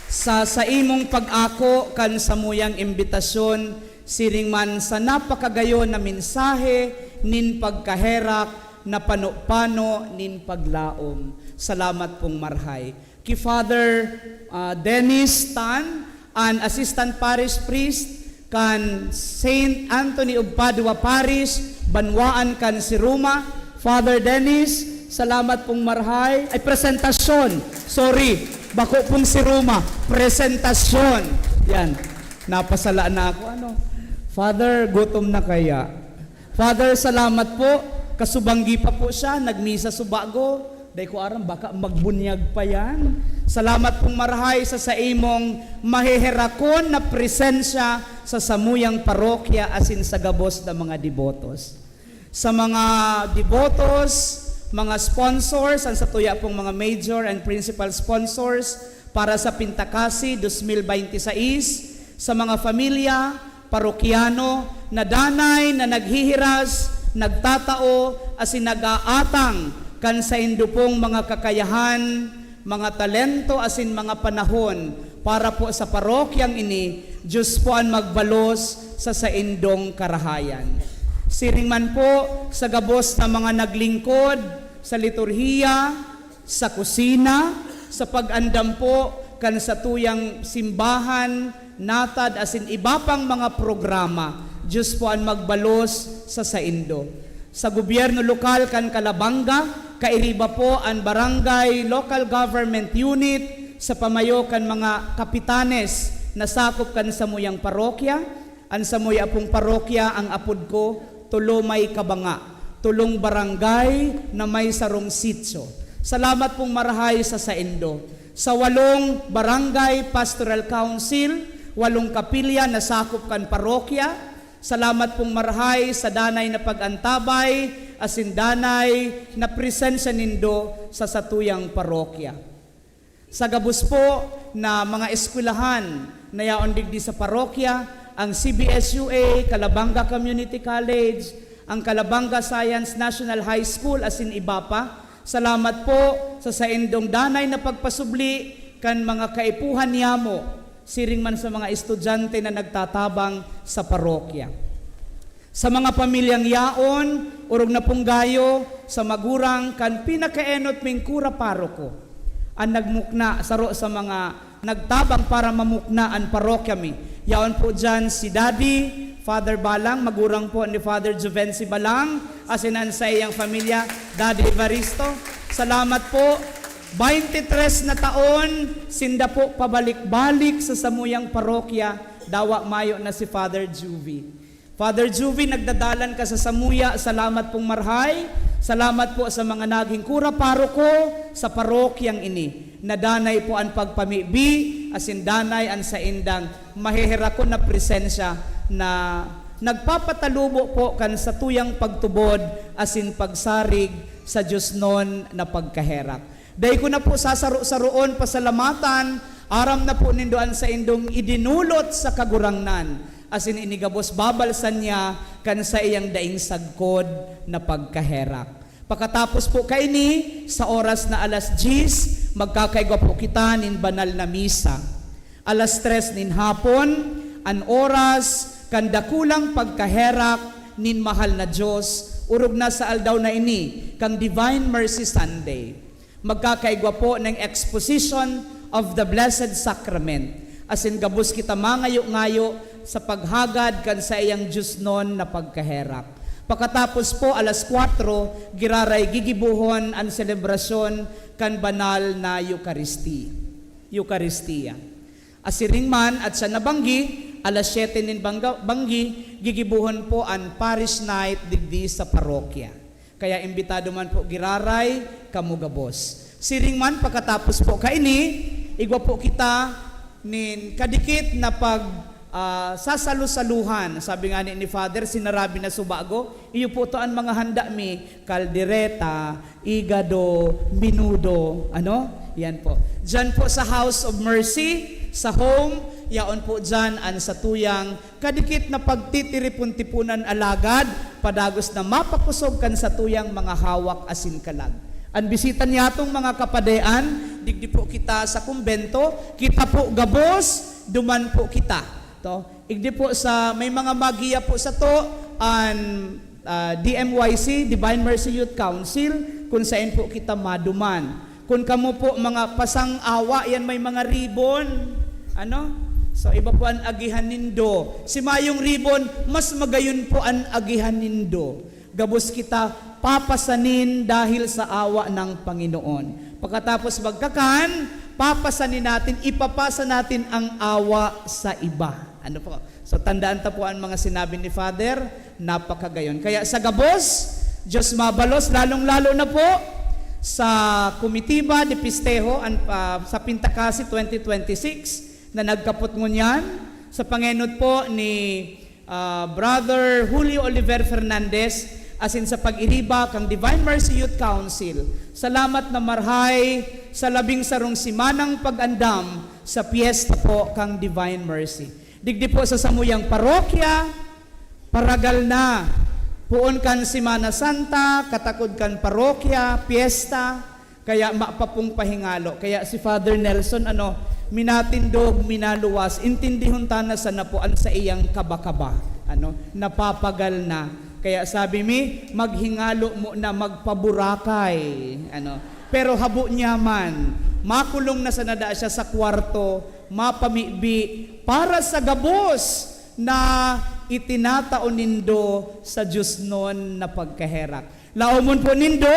sa imong pag-ako kan samuyang imbitasyon, siringman sa napakagayon na mensahe nin pagkaherak na pano-pano nin paglaom. Salamat pong marhay. Ki Father Dennis Tan, an Assistant Parish Priest kan St. Anthony of Padua Parish, Banwaan kan si Roma. Father Dennis, salamat pong marhay. Ay, presentasyon. Sorry, bako pong si Roma. Presentasyon. Yan. Napasala na ako. Ano? Father, gutom na kaya. Father, salamat po. Kasubanggi pa po siya. Nagmisa subago. Dahil ko aram, baka magbunyag pa yan. Salamat pong marhay sa imong mahiherakon na presensya sa samuyang parokya asin sa gabos na mga devotos. Sa mga devotos, mga sponsors, ang sa tuya pong mga major and principal sponsors para sa Pintakasi 2026, sa mga familia, parokyano, na danay, na naghihiras, nagtatao, asin nag-aatang kan sa indupong mga kakayahan, mga talento, asin mga panahon para po sa parokyang ini, Diyos po ang magbalos sa indong karahayan. Siringman po sa gabos na mga naglingkod sa liturhiya, sa kusina, sa pag-andam po kan sa tuyang simbahan, natad asin iba pang mga programa, Diyos po ang magbalos sa saindo. Sa gobyerno lokal kan Kalabanga, kairiba po ang barangay local government unit sa pamayo kan mga kapitanes na sakop kan samuyang parokya. Ang samuya pong parokya ang apod ko, tulo may kabanga, tulong barangay na may sarong sitso. Salamat pong marahay sa saindo. Sa 8 barangay pastoral council, 8 kapilya na sakop kan parokya. Salamat pong marahay sa danay na pag-antabay, asin danay na presensya nindo sa satuyang parokya. Sa gabos po na mga eskwelahan na yaon digdi sa parokya, ang CBSUA, Kalabanga Community College, ang Kalabanga Science National High School, asin iba pa. Salamat po sa saindong danay na pagpasubli kan mga kaipuhan niyamo, siring man sa mga estudyante na nagtatabang sa parokya. Sa mga pamilyang yaon, urog na pong gayo, sa magurang kan pinakaenot ming kura paroko, ang nagmukna saro sa mga nagtabang para mamukna ang parokya mi. Yaon po dyan si Daddy, Father Balang, magurang po ni Father Juvenci Balang, asinan sa iyang pamilya, Daddy Evaristo. Salamat po 23 na taon, sinda po pabalik-balik sa samuyang parokya, dawa mayo na si Father Juvie. Father Juvie, nagdadalan ka sa samuya, salamat pong marhay, salamat po sa mga naging kura paroko sa parokyang ini. Nadanay po ang pagpamibi, asin danay ang sa indang mahihira ko na presensya na nagpapatalubo po kan sa tuyang pagtubod asin pagsarig sa Diyos non na pagkaherak. Dahil ko na po sasaro-saroon pasalamatan, aram na po nindoan sa indong idinulot sa kagurangnan, asin inigabos babalsan niya kan sa iyang daing sagkod na pagkaherak. Pagkatapos po kaini, sa oras na alas 10, magkakaigwa po kita nin banal na misa. Alas 3 nin hapon, an oras, kandakulang pagkaherak nin mahal na Diyos, urog na sa aldaw na ini, kang Divine Mercy Sunday. Magkakaigwa po ng exposition of the Blessed Sacrament. Asin gabos kita mangayo-ngayo sa paghagad kan sa iyang Diyos non na pagkaherak. Pagkatapos po alas 4, giraray gigibuhon ang selebrasyon kan banal na Eucharistia. Asiring man at sa nabanggi, alas 7 nin banggi, gigibuhon po ang parish night digdi sa parokya. Kaya imbitado man po giraray, kamugabos. Siring man pagkatapos po kaini, igwa po kita nin kadikit na pag sasalu-saluhan. Sabi nga ni Father, sinarabi na subago, iyo po to ang mga handa mi, kaldereta, igado, minudo, Yan po. Diyan po sa House of Mercy, sa home, yaon po dyan ang sa tuyang kadikit na pagtitiripuntipunan alagad, padagos na mapakusog kan sa tuyang mga hawak asin kalag. Ang bisita niya itong mga kapadean, digdi po kita sa kumbento, kita po gabos, duman po kita. Igdi po sa, may mga magiya po sa to, ang DMYC, Divine Mercy Youth Council, kung saan po kita maduman. Kung kamo po mga pasang-awa, yan may mga ribbon. So iba po ang agihan nindo. Si mayong ribbon, mas magayon po ang agihan nindo. Gabos kita papasanin dahil sa awa ng Panginoon. Pagkatapos magkakan, papasanin natin, ipapasa natin ang awa sa iba. So tandaan ta po ang mga sinabi ni Father, napakagayon. Kaya sa gabos, Diyos mabalos, lalong-lalo na po sa Komitiba de Pistejo sa Pintakasi 2026 na nagkapot ngunyan sa pangenod po ni Brother Julio Oliver Fernandez asin sa pag-iriba kang Divine Mercy Youth Council. Salamat na marhay sa 11 simanang pag-andam sa piyesta po kang Divine Mercy. Digdi po sa samuyang parokya, paragal na. Puon kan Semana Santa, katakod kan parokya, piyesta, kaya mapapong pahingalo. Kaya si Father Nelson, minatindog, minaluwas, intindihon tana sa napuan sa iyang kabakaba. Napapagal na. Kaya sabi mi, maghingalo mo na magpaburakay. Pero habo niya man, makulong na sanada siya sa kwarto, mapamibi, para sa gabos na itinataon nindo sa Diyos non na pagkaherak. Laomon po nindo,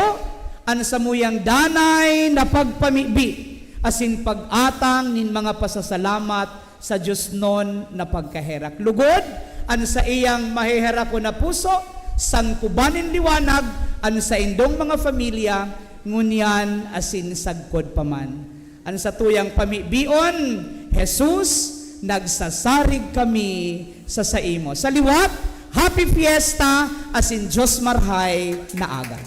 ang samuyang danay na pagpamibi, asin pag-atang nin mga pasasalamat sa Diyos non na pagkaherak. Lugod, an sa iyang mahihera ko na puso, sangkubanin liwanag, an sa indong mga familia, ngunyan asin sagkod paman. An sa tuyang pamibion, Jesus, nagsasarig kami sa saimo. Sa liwat, Happy Fiesta, asin Diyos marhay na aga.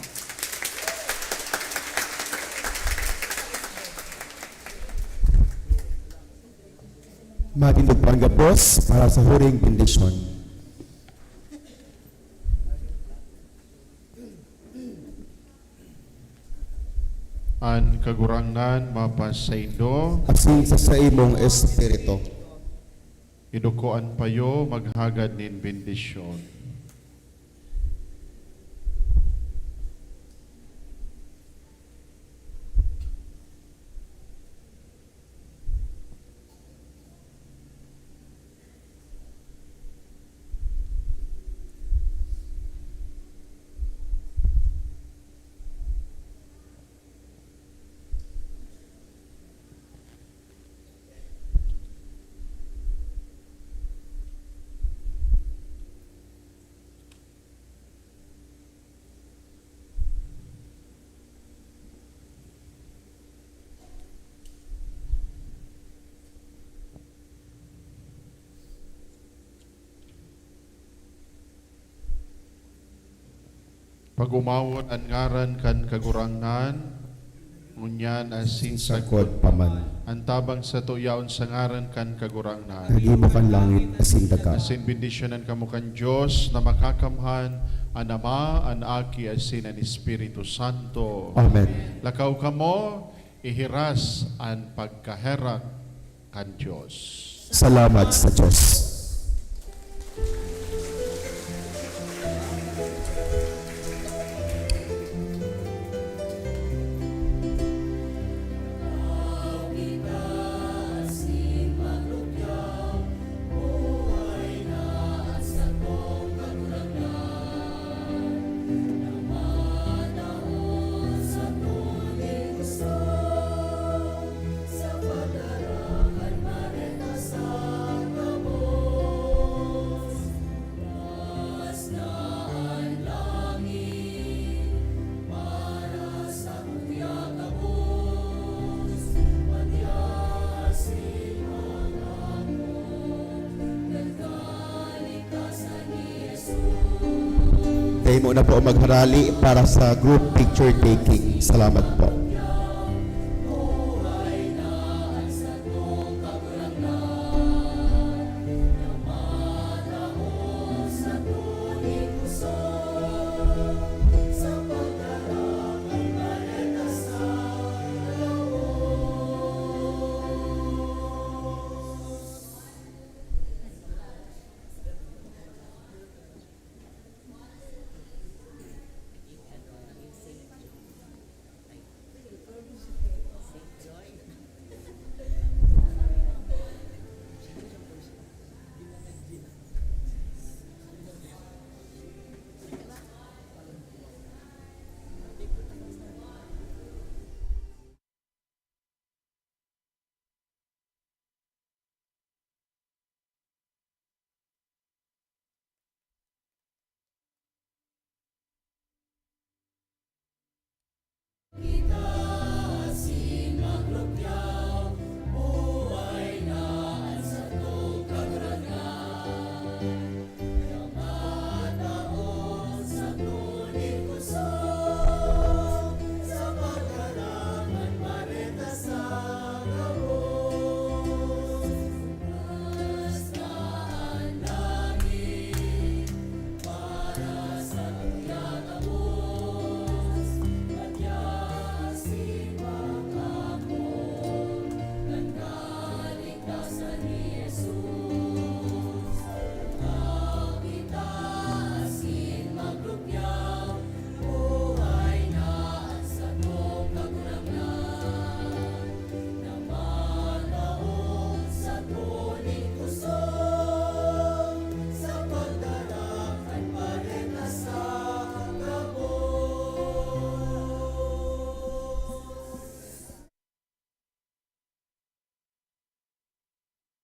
Matindog po ang gabos para sa huring bendisyon. An kagurangnan mapasaindo, Asin sa imong espiritu. idukoan payo maghagad nin bendisyon. Pag-umawon ang ngaran kan kagurangan, ngunyan asin sa Sagkod paman. antabang sa tuyaon sa ngaran kan kagurangan. Nagimo kan langit asin daga. Asin bendisyonan kamo kan Diyos na makakamhan ang Ama, ang Aki, asin ang Espiritu Santo. Amen. Lakaw kamo, ihiras ang pagkaherak kan Diyos. Salamat sa Diyos. Tayo muna po magharali para sa group picture taking. Salamat po.